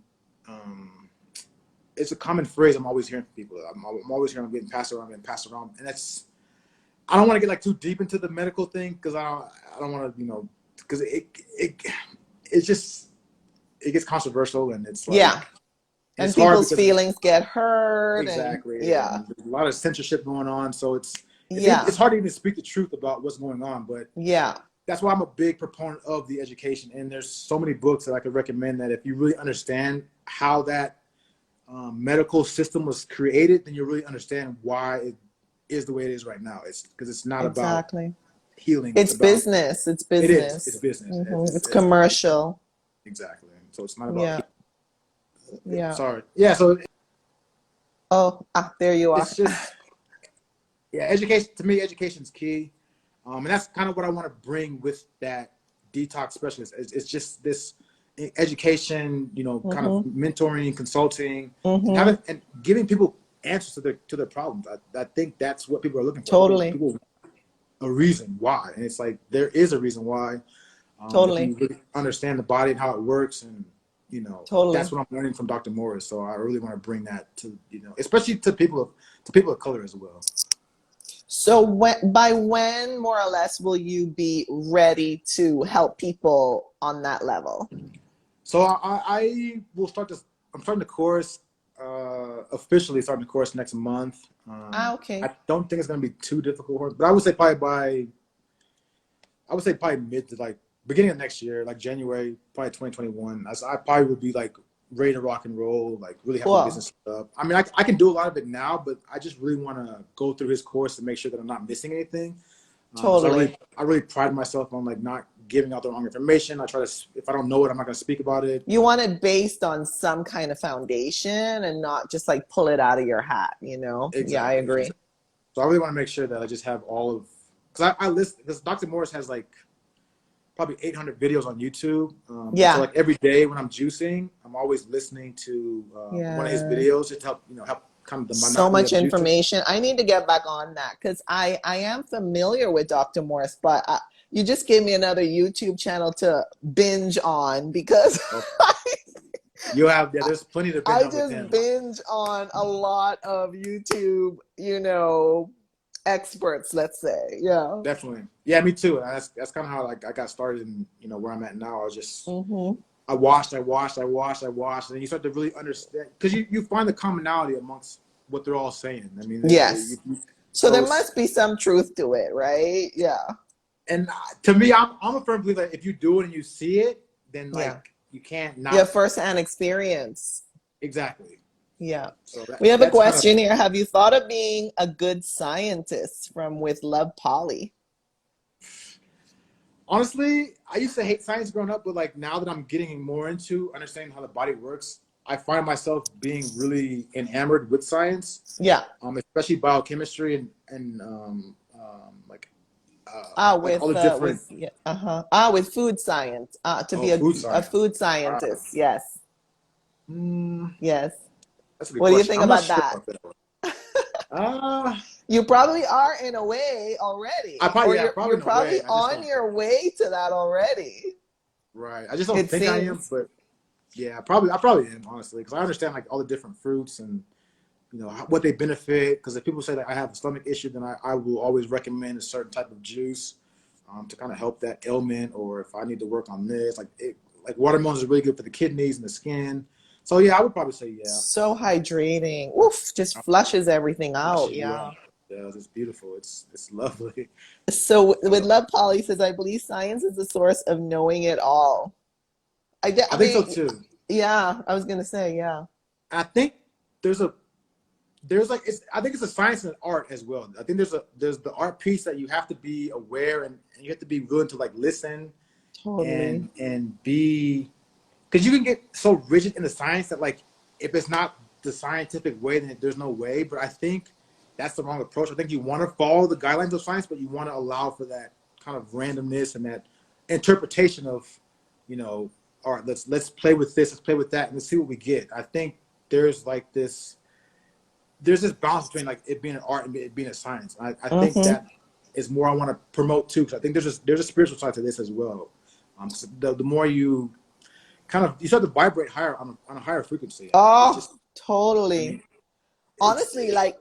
S2: It's a common phrase I'm always hearing from people. I'm always hearing, I'm getting passed around, and that's. I don't want to get like too deep into the medical thing, because I don't want to, because it gets controversial, and it's like,
S1: and people's feelings get hurt.
S2: Exactly.
S1: And,
S2: there's a lot of censorship going on, so it's hard to even speak the truth about what's going on. But that's why I'm a big proponent of the education, and there's so many books that I could recommend that if you really understand how that medical system was created, then you really understand why it is the way it is right now. It's because it's not about healing.
S1: It's business. It's business.
S2: It is. It's business.
S1: It's commercial.
S2: Exactly. So it's not about
S1: Sorry.
S2: So
S1: there you are.
S2: It's just education. To me, education is key, and that's kind of what I want to bring with that detox specialist. It's just this education, kind of mentoring, consulting, and giving people answers to their problems. I think that's what people are looking for.
S1: Totally.
S2: People a reason why, and it's like there is a reason why.
S1: Totally.
S2: If you really understand the body and how it works, and that's what I'm learning from Dr. Morris. So I really want to bring that to especially to people of color as well.
S1: So by when more or less will you be ready to help people on that level?
S2: So I will start this. I'm starting the course. Officially starting the course next month.
S1: Okay.
S2: I don't think it's going to be too difficult, but I would say probably mid to like beginning of next year, like January, probably 2021. I probably would be like ready to rock and roll, like really have a business set up. I mean, I can do a lot of it now, but I just really want to go through his course to make sure that I'm not missing anything.
S1: Totally.
S2: So I really pride myself on like not giving out the wrong information. I try to, if I don't know it, I'm not going to speak about it.
S1: You want it based on some kind of foundation and not just like pull it out of your hat,
S2: Exactly.
S1: Yeah, I agree.
S2: So I really want to make sure that I just have all of, because I list, because Dr. Morris has like probably 800 videos on YouTube. So
S1: Yeah.
S2: like every day when I'm juicing, I'm always listening to one of his
S1: Yeah.
S2: videos just to help kind of the
S1: So
S2: monotony
S1: much
S2: of juicing.
S1: information. I need to get back on that because I am familiar with Dr. Morris, but you just gave me another YouTube channel to binge on because
S2: Oh, you have, yeah, there's plenty to binge
S1: I
S2: on with
S1: just
S2: him.
S1: binge on a lot of YouTube, experts, let's say. Yeah.
S2: Definitely. Yeah, me too. And that's kind of how like I got started in, where I'm at now. I was just,
S1: Mm-hmm.
S2: I watched, and then you start to really understand, because you find the commonality amongst what they're all saying. I mean,
S1: Yes. So
S2: so
S1: there
S2: it's,
S1: must be some truth to it, right? Yeah.
S2: and to me, I'm a firm believer that if you do it and you see it, then
S1: Yeah.
S2: like you can't
S1: You have
S2: not.
S1: firsthand experience.
S2: Exactly.
S1: Yeah.
S2: So
S1: We have a
S2: that's kind of,
S1: question here. Have you thought of being a good scientist from with Love Polly?
S2: honestly, I used to hate science growing up, but like now that I'm getting more into understanding how the body works, I find myself being really enamored with science,
S1: Yeah.
S2: especially biochemistry and like all the different
S1: With food science. To be
S2: food
S1: a
S2: science.
S1: food
S2: Wow.
S1: scientist. Yes.
S2: Mm,
S1: Yes.
S2: that's a good
S1: What do you
S2: question.
S1: think
S2: I'm not
S1: about
S2: sure
S1: that?
S2: about that one. Uh,
S1: You probably are in a way already, or
S2: probably
S1: you're
S2: in a way.
S1: probably
S2: I just
S1: on
S2: don't.
S1: your way to that already.
S2: Right. I just don't
S1: It
S2: think I am,
S1: seems.
S2: but yeah, I probably am, honestly, because I understand like all the different fruits and what they benefit. Because if people say that I have a stomach issue, then I will always recommend a certain type of juice to kind of help that ailment, or if I need to work on this, like watermelon is really good for the kidneys and the skin. So yeah, I would probably say yeah.
S1: So hydrating. Oof, just flushes everything out.
S2: Yeah,
S1: Yeah.
S2: yeah, it's beautiful. It's lovely.
S1: So with
S2: Uh,
S1: Love Polly says, I believe science is the source of knowing it all. I
S2: I think so
S1: mean,
S2: too.
S1: yeah, I was gonna say, yeah.
S2: I think there's a there's like I think it's a science and an art as well. I think there's the art piece that you have to be aware, and you have to be willing to like listen
S1: Totally.
S2: and be, because you can get so rigid in the science that like if it's not the scientific way, then there's no way. But I think that's the wrong approach. I think you want to follow the guidelines of science, but you want to allow for that kind of randomness and that interpretation of, all right, let's play with this, let's play with that, and let's see what we get. I think there's like there's this balance between like it being an art and it being a science. I think
S1: Mm-hmm.
S2: that is more I want to promote too, because I think there's a spiritual side to this as well. So the more you you start to vibrate higher on a higher frequency. It's
S1: Oh,
S2: just, I
S1: totally.
S2: mean,
S1: Honestly, like,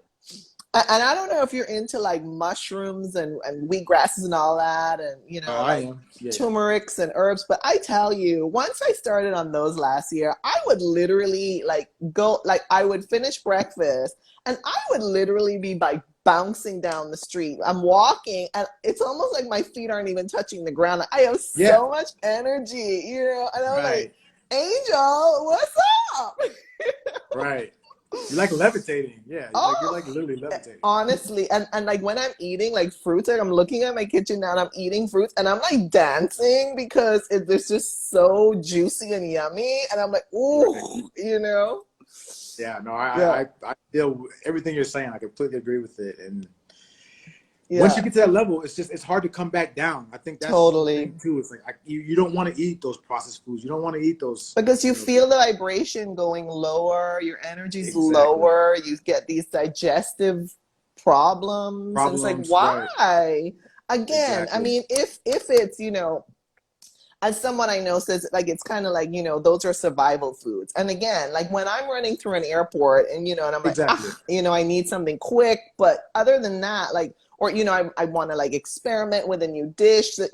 S1: and I don't know if you're into like mushrooms and wheatgrasses and all that, and
S2: I
S1: like
S2: am, yeah, yeah.
S1: turmerics and herbs. But I tell you, once I started on those last year, I would literally like go, like I would finish breakfast, and I would literally be like bouncing down the street. I'm walking, and it's almost like my feet aren't even touching the ground. Like, I have
S2: Yeah,
S1: so much energy, and I was like,
S2: right,
S1: Angel, what's up?
S2: right. You like levitating, yeah. You're like
S1: Oh,
S2: literally levitating.
S1: honestly, and like when I'm eating like fruits, like I'm looking at my kitchen now and I'm eating fruits and I'm like dancing because it's just so juicy and yummy, and I'm like,
S2: Right.
S1: ooh.
S2: Yeah, no,
S1: Yeah,
S2: I feel everything you're saying. I completely agree with it. And once you
S1: yeah,
S2: get to that level, it's hard to come back down. I think that's the
S1: totally.
S2: thing too. It's like you don't want to eat those processed foods. You don't want to eat those,
S1: Because you
S2: you know,
S1: feel the vibration going lower, your energy's
S2: exactly
S1: lower, you get these digestive problems, and it's like,
S2: problems. Right,
S1: why? Again, I
S2: exactly.
S1: mean, if it's, as someone I know says, like, it's kind of like, those are survival foods. And again, like when I'm running through an airport and I'm like,
S2: Exactly.
S1: I need something quick. But other than that, like, or, I want to like experiment with a new dish that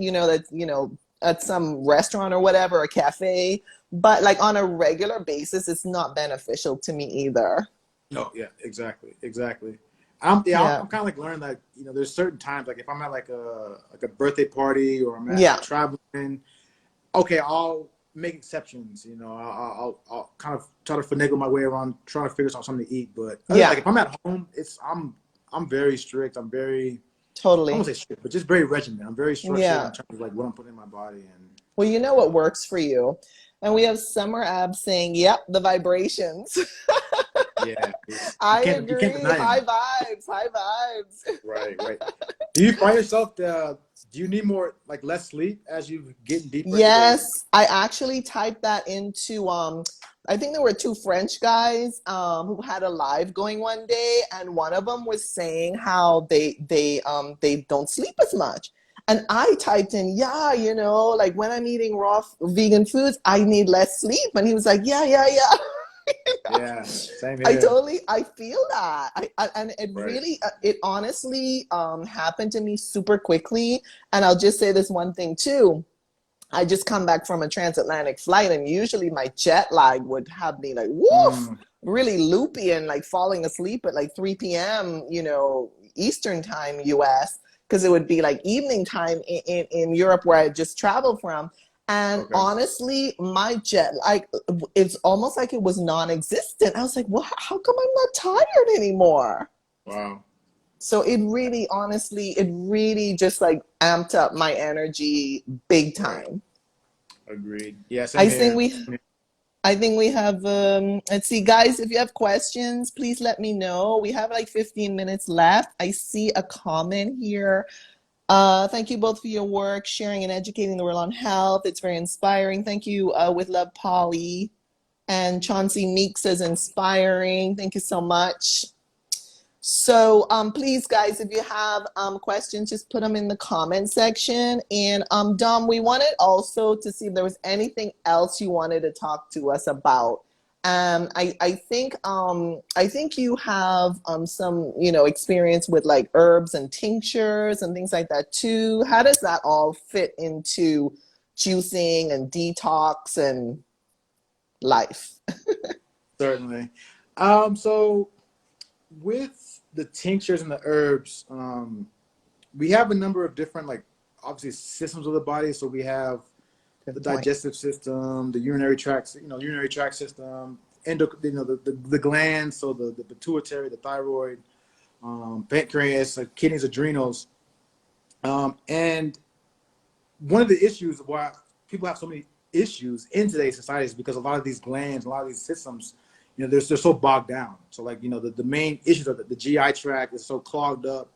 S1: at some restaurant or whatever, a cafe. But like on a regular basis, it's not beneficial to me either.
S2: No, yeah, exactly, exactly. I'm
S1: Yeah.
S2: kind of like learning that there's certain times like if I'm at like a birthday party or I'm at
S1: Yeah.
S2: traveling, okay, I'll make exceptions. I'll kind of try to finagle my way around trying to figure out something to eat. But like
S1: Yeah.
S2: if I'm at home, I'm very strict. I'm very, I won't
S1: Totally.
S2: say strict, but just very regimented. I'm very structured in
S1: Yeah.
S2: terms of like what I'm putting in my body. And
S1: Well, you know what works for you. And we have Summer Ab saying, yep, the vibrations.
S2: Yeah,
S1: I
S2: you can't
S1: agree.
S2: deny
S1: High
S2: them.
S1: vibes, high vibes.
S2: Right, right. Do you find yourself do you need more like less sleep as you getting deeper into the?
S1: Yes, I actually typed that into I think there were two French guys who had a live going one day, and one of them was saying how they don't sleep as much. And I typed in, yeah, you know, like when I'm eating raw vegan foods, I need less sleep. And he was like, yeah, yeah, yeah.
S2: Yeah, same here.
S1: I feel that. And it
S2: Right.
S1: really, it honestly happened to me super quickly. And I'll just say this one thing too. I just come back from a transatlantic flight, and usually my jet lag would have me like, woof,
S2: Mm,
S1: really loopy and like falling asleep at like 3 p.m., you know, Eastern time, US, because it would be like evening time in Europe where I just traveled from. And
S2: okay.
S1: honestly, my jet, like, it's almost like it was non-existent. I was like, well, how come I'm not tired anymore?
S2: Wow.
S1: So it really, honestly, it really just like amped up my energy big
S2: Right.
S1: time.
S2: Agreed. Yeah, same
S1: I think
S2: here.
S1: we I think we have let's see, guys, if you have questions, please let me know. We have like 15 minutes left. I see a comment here. Thank you both for your work, sharing and educating the world on health. It's very inspiring. Thank you, with love, Polly. And Chauncey Meek says inspiring. Thank you so much. So please, guys, if you have questions, just put them in the comment section. And Dom, we wanted also to see if there was anything else you wanted to talk to us about. I think you have some, you know, experience with like herbs and tinctures and things like that too. How does that all fit into juicing and detox and life?
S2: Certainly. So with the tinctures and the herbs, we have a number of different, like, obviously systems of the body. So we have the
S1: Good point.
S2: digestive system, the urinary tract, urinary tract system, the glands, so the pituitary, the thyroid, pancreas, kidneys, adrenals, and one of the issues why people have so many issues in today's society is because a lot of these glands, a lot of these systems, they're so bogged down. So like, the main issues are the GI tract is so clogged up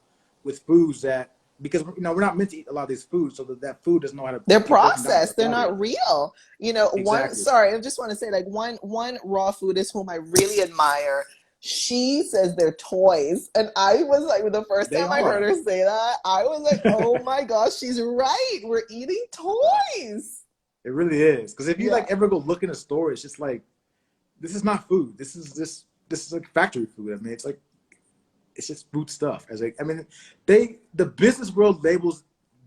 S2: with foods that, because, we're not meant to eat a lot of these foods, so that food doesn't know how to
S1: They're
S2: get broken down in our
S1: processed. They're
S2: body.
S1: not real. You know,
S2: Exactly.
S1: sorry, I just want to say like one raw foodist whom I really admire, she says they're toys. And I was like, the first
S2: They
S1: time I heard
S2: are.
S1: her say that, I was like, oh my gosh, she's right. We're eating toys.
S2: It really is. Because if you
S1: Yeah.
S2: like ever go look in a store, it's just like, this is not food. This is like factory food. I mean, it's just food stuff. The business world labels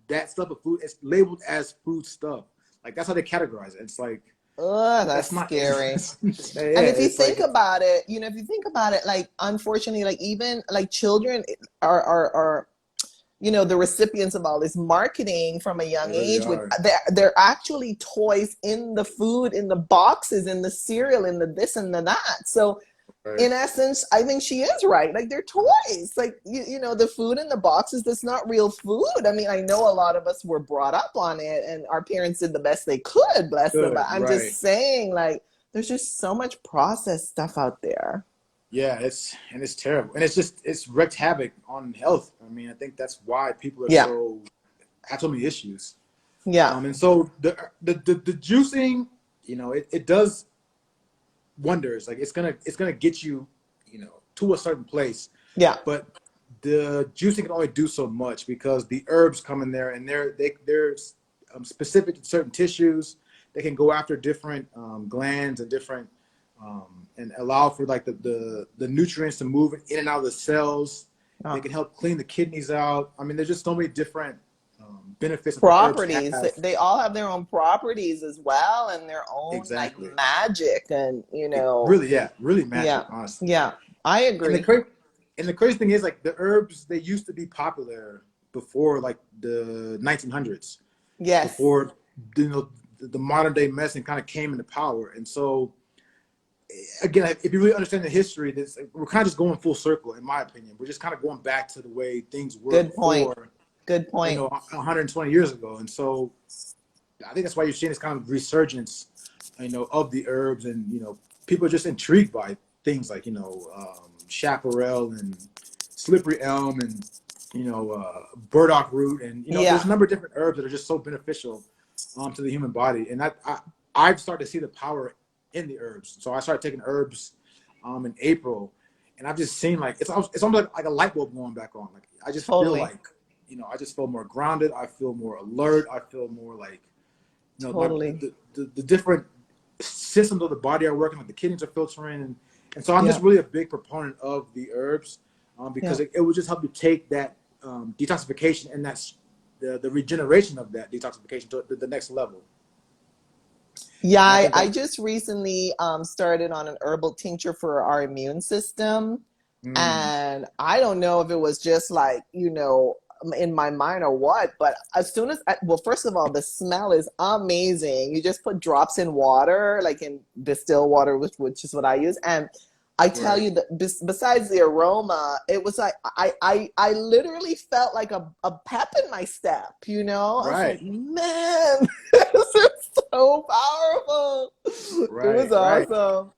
S2: that stuff of food. It's labeled as food stuff. Like that's how they categorize it. It's like
S1: Ugh, that's
S2: that's not.
S1: scary.
S2: Yeah,
S1: And if you
S2: it's like
S1: think about it, you know, if you think about it, like unfortunately, like even like children are you know, the recipients of all this marketing from a young
S2: they really
S1: age with
S2: are.
S1: they're actually toys in the food, in the boxes, in the cereal, in the this and the that. So
S2: Right.
S1: in essence, I think she is right. Like they're toys. Like you know, the food in the boxes, that's not real food. I mean, I know a lot of us were brought up on it and our parents did the best they could, bless them. But
S2: Good.
S1: I'm
S2: Right.
S1: just saying, like, there's just so much processed stuff out there.
S2: Yeah. It's terrible, and it's wreaked havoc on health. I mean, I think that's why people are
S1: Yeah.
S2: have so many issues.
S1: Yeah.
S2: And so the juicing, it does wonders. Like it's gonna get you, to a certain place.
S1: Yeah.
S2: But the juicing can only do so much because the herbs come in there and they're specific to certain tissues. They can go after different glands and different and allow for like the nutrients to move in and out of the cells. They
S1: Oh.
S2: can help clean the kidneys out. I mean, there's just so many different benefits that the herbs
S1: Properties.
S2: have.
S1: They all have their own properties as well and their own like
S2: Exactly.
S1: magic and you
S2: It
S1: know,
S2: really, yeah, really magic,
S1: yeah.
S2: honestly.
S1: Yeah. I
S2: And
S1: agree.
S2: the crazy thing is, like, the herbs, they used to be popular before like the 1900s,
S1: Yes.
S2: before the modern day medicine kind of came into power. And so again, if you really understand the history, we're kind of just going full circle, in my opinion. We're just kind of going back to the way things were
S1: Good point.
S2: before,
S1: Good point.
S2: 120 years ago. And so I think that's why you're seeing this kind of resurgence, of the herbs, and people are just intrigued by things like, chaparral and slippery elm and, burdock root. And, there's
S1: Yeah,
S2: a number of different herbs that are just so beneficial to the human body. And I've started to see the power in the herbs. So I started taking herbs in April, and I've just seen like, it's almost like a light bulb going back on. Like, I just feel
S1: totally,
S2: like, I just feel more grounded. I feel more alert. I feel more like,
S1: totally.
S2: the different systems of the body are working, like the kidneys are filtering. And so I'm
S1: Yeah,
S2: just really a big proponent of the herbs
S1: yeah.
S2: because it would just help you take that detoxification and that's the regeneration of that detoxification to the next level.
S1: Yeah,
S2: And I
S1: I,
S2: think
S1: I
S2: that,
S1: just recently started on an herbal tincture for our immune system.
S2: mm,
S1: And I don't know if it was just like, in my mind or what, but as soon as, well, first of all, the smell is amazing. You just put drops in water, like in distilled water, which is what I use. And I tell
S2: right,
S1: you that besides the aroma, it was like, I literally felt like a pep in my step, I was like,
S2: right,
S1: man, this is so powerful. It was
S2: right, right.
S1: awesome.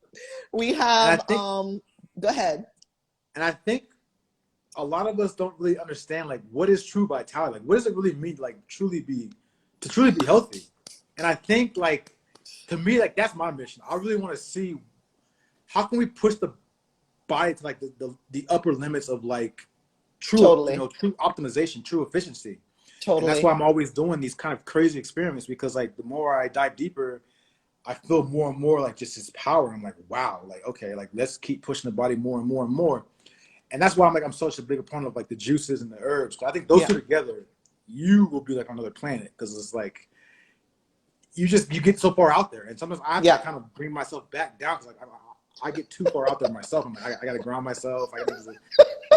S1: We
S2: And I
S1: have,
S2: think,
S1: go ahead.
S2: and I think a lot of us don't really understand like what is true vitality. Like, what does it really mean, like to truly be healthy? And I think like to me, like that's my mission. I really want to see how can we push the body to like the upper limits of like
S1: Totally,
S2: true optimization, true efficiency. And that's why
S1: totally.
S2: I'm always doing these kind of crazy experiments because like the more I dive deeper, I feel more and more like just this power. I'm like, wow, like okay, like let's keep pushing the body more and more and more. And that's why I'm such a big opponent of like the juices and the herbs. I think those
S1: Yeah,
S2: two together, you will be like on another planet because it's like you get so far out there, and sometimes I have to
S1: yeah.
S2: like kind of bring myself back down because like I get too far out there myself. I'm like I got to ground myself. I got to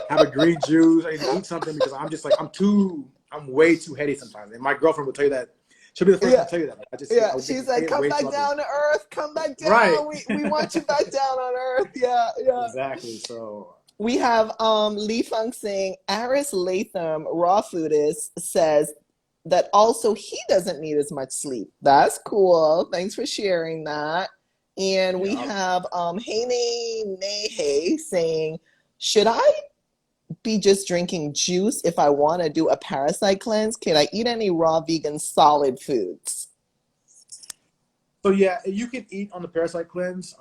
S2: have a green juice. I need to eat something because I'm just like I'm way too heady sometimes. And my girlfriend will tell you that. She'll be the first one
S1: Yeah,
S2: to tell you that. Like,
S1: yeah.
S2: I
S1: She's like,
S2: get
S1: come
S2: way too
S1: back
S2: out there.
S1: down to earth. Come back
S2: Right.
S1: down. We want you back down on earth. Yeah, yeah.
S2: Exactly. So
S1: We have Lee Fung saying Aris Latham, raw foodist, says that also he doesn't need as much sleep. That's cool. Thanks for sharing that. And we
S2: yeah.
S1: have Hene Nehe saying, should I be just drinking juice if I want to do a parasite cleanse? Can I eat any raw vegan solid foods?
S2: So yeah, you can eat on the parasite cleanse.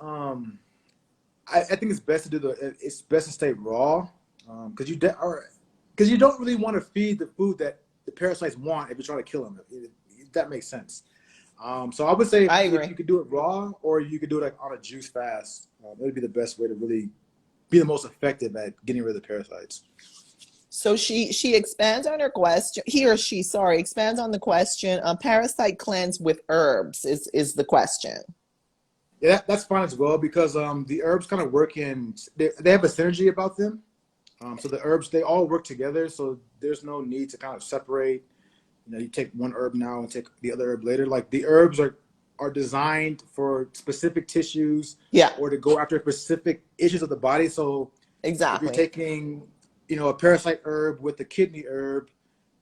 S2: I think it's best to it's best to stay raw because because you don't really want to feed the food that the parasites want if you're trying to kill them. If that makes sense. So I would say
S1: I
S2: if
S1: agree.
S2: you could do it raw or you could do it like on a juice fast, it would be the best way to really be the most effective at getting rid of the parasites.
S1: So she expands on her question. He or she, sorry, expands on the question. Parasite cleanse with herbs is the question.
S2: Yeah, that's fine as well because the herbs kind of work they have a synergy about them. So the herbs, they all work together. So there's no need to kind of separate. You take one herb now and take the other herb later. Like the herbs are designed for specific tissues
S1: Yeah,
S2: or to go after specific issues of the body. So if you're
S1: exactly.
S2: taking, a parasite herb with the kidney herb,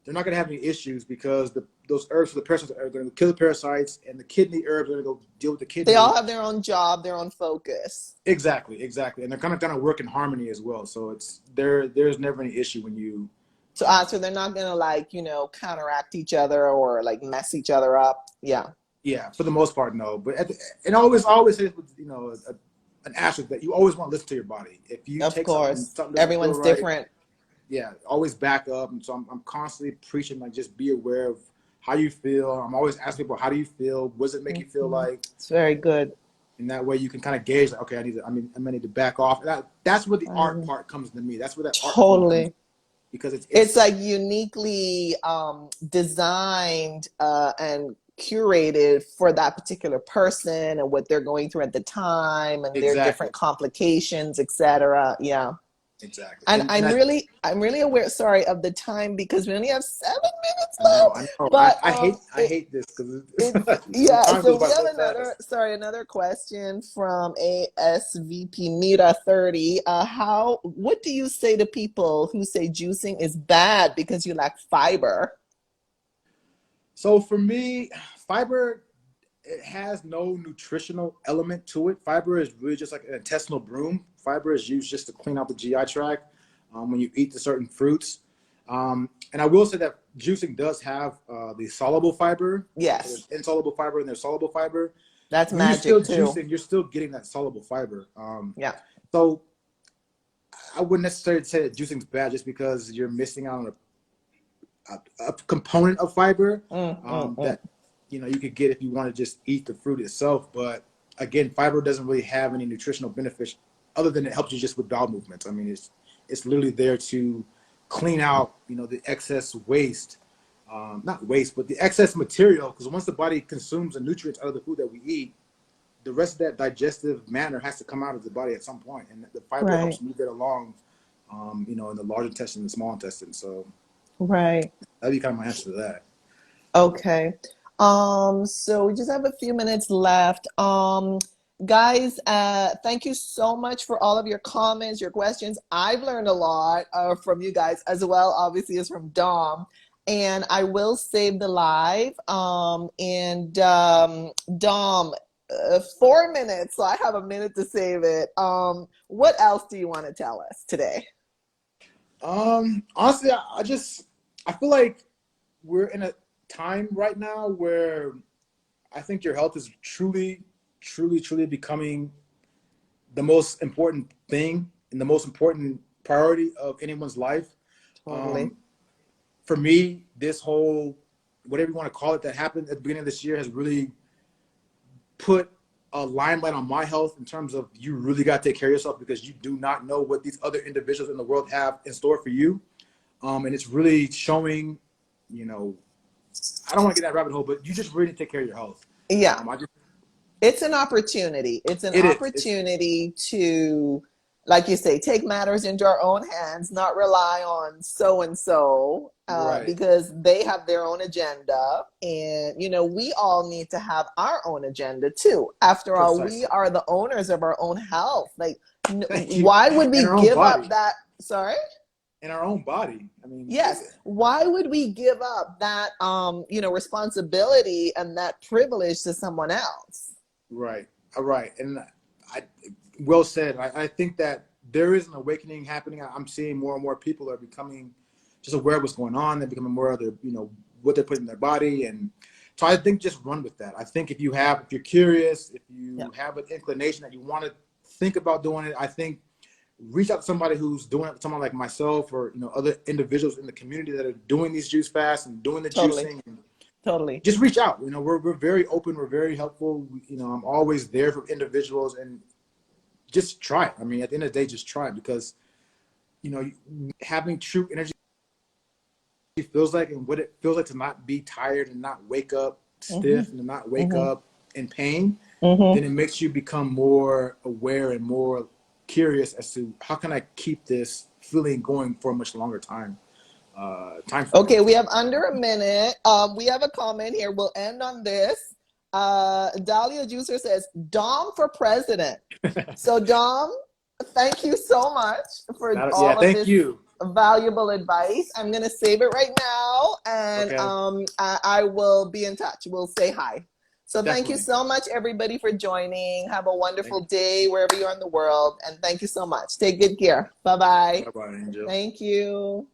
S2: they're not going to have any issues because those herbs for the parasites are going to kill the parasites, and the kidney herbs are going to go deal with the
S1: They all
S2: kidney.
S1: have their own job, their own focus.
S2: Exactly, exactly, and they're kind of work in harmony as well. So there's never any issue when you.
S1: So they're not gonna like, counteract each other or like mess each other up. Yeah,
S2: Yeah, for the most part, no. But and I always say with an asterisk that you always want to listen to your body. If you
S1: of
S2: take something and
S1: course.
S2: something doesn't feel
S1: Everyone's
S2: right,
S1: different.
S2: yeah, always back up. And so I'm constantly preaching like just be aware of how you feel. I'm always asking people how do you feel? What does it make you feel
S1: Mhm.
S2: like?
S1: It's very good.
S2: And that way you can kind of gauge like, okay, I gonna need to back off. That's where the art
S1: Um,
S2: part comes to me. That's where that art form comes
S1: totally.
S2: because
S1: It's
S2: it's
S1: like uniquely designed and curated for that particular person and what they're going through at the time and their
S2: exactly,
S1: different complications, etc. Yeah.
S2: exactly.
S1: And
S2: And
S1: I'm really aware, sorry, of the time because we only have 7 minutes
S2: I
S1: left.
S2: know.
S1: But
S2: I hate this because
S1: it's
S2: the
S1: yeah.
S2: time
S1: So
S2: goes
S1: we
S2: by
S1: have
S2: so fast.
S1: another question from ASVP Mira 30. What do you say to people who say juicing is bad because you lack fiber?
S2: So for me, fiber it has no nutritional element to it. Fiber is really just like an intestinal broom Fiber is used just to clean out the GI tract when you eat the certain fruits. And I will say that juicing does have the soluble fiber.
S1: Yes.
S2: So there's insoluble fiber and there's soluble fiber.
S1: That's
S2: when
S1: magic
S2: you're
S1: too.
S2: still juicing, you're still getting that soluble fiber.
S1: Yeah.
S2: So I wouldn't necessarily say that juicing is bad just because you're missing out on a component of fiber that you could get if you want to just eat the fruit itself. But again, fiber doesn't really have any nutritional benefits other than it helps you just with bowel movements. I mean, it's literally there to clean out the excess waste, not waste, but the excess material, because once the body consumes the nutrients out of the food that we eat, the rest of that digestive matter has to come out of the body at some point, and the fiber helps move it along, in the large intestine and the small intestine. So that'd be kind of my answer to that.
S1: Okay. So we just have a few minutes left. Guys, thank you so much for all of your comments, your questions. I've learned a lot from you guys as well, obviously, as from Dom. And I will save the live. Dom, 4 minutes, so I have a minute to save it. What else do you want to tell us today?
S2: Honestly, I feel like we're in a time right now where I think your health is truly becoming the most important thing and the most important priority of anyone's life.
S1: Totally.
S2: For me, this whole, whatever you want to call it, that happened at the beginning of this year has really put a limelight on my health in terms of you really got to take care of yourself, because you do not know what these other individuals in the world have in store for you. And it's really showing, I don't want to get that rabbit hole, but you just really take care of your health.
S1: Yeah. It's an opportunity. It's an opportunity to, like you say, take matters into our own hands, not rely on so-and-so because they have their own agenda. And, we all need to have our own agenda too. After all, we are the owners of our own health. Like, why would we give up that? Sorry?
S2: In our own body. I mean,
S1: yes. Why would we give up that, responsibility and that privilege to someone else?
S2: Right. And well said. I think that there is an awakening happening. I'm seeing more and more people are becoming just aware of what's going on. They're becoming aware of their, what they're putting in their body. And so I think just run with that. I think if you're curious, if you have an inclination that you want to think about doing it, I think reach out to somebody who's doing it, someone like myself or, other individuals in the community that are doing these juice fasts and doing the juicing.
S1: Totally.
S2: Just reach out. We're very open. We're very helpful. I'm always there for individuals, and just try it. I mean, at the end of the day, just try it, because, having true energy feels like, and what it feels like to not be tired and not wake up stiff and to not wake up in pain, then it makes you become more aware and more curious as to how can I keep this feeling going for a much longer time. Okay,
S1: we have under a minute. We have a comment here. We'll end on this. Dahlia Juicer says, Dom for president. So Dom, thank you so much for all of this valuable advice. I'm going to save it right now, and I will be in touch. We'll say hi. So thank you so much, everybody, for joining. Have a wonderful day wherever you are in the world, and thank you so much. Take good care. Bye-bye.
S2: Bye-bye, Angel.
S1: Thank you.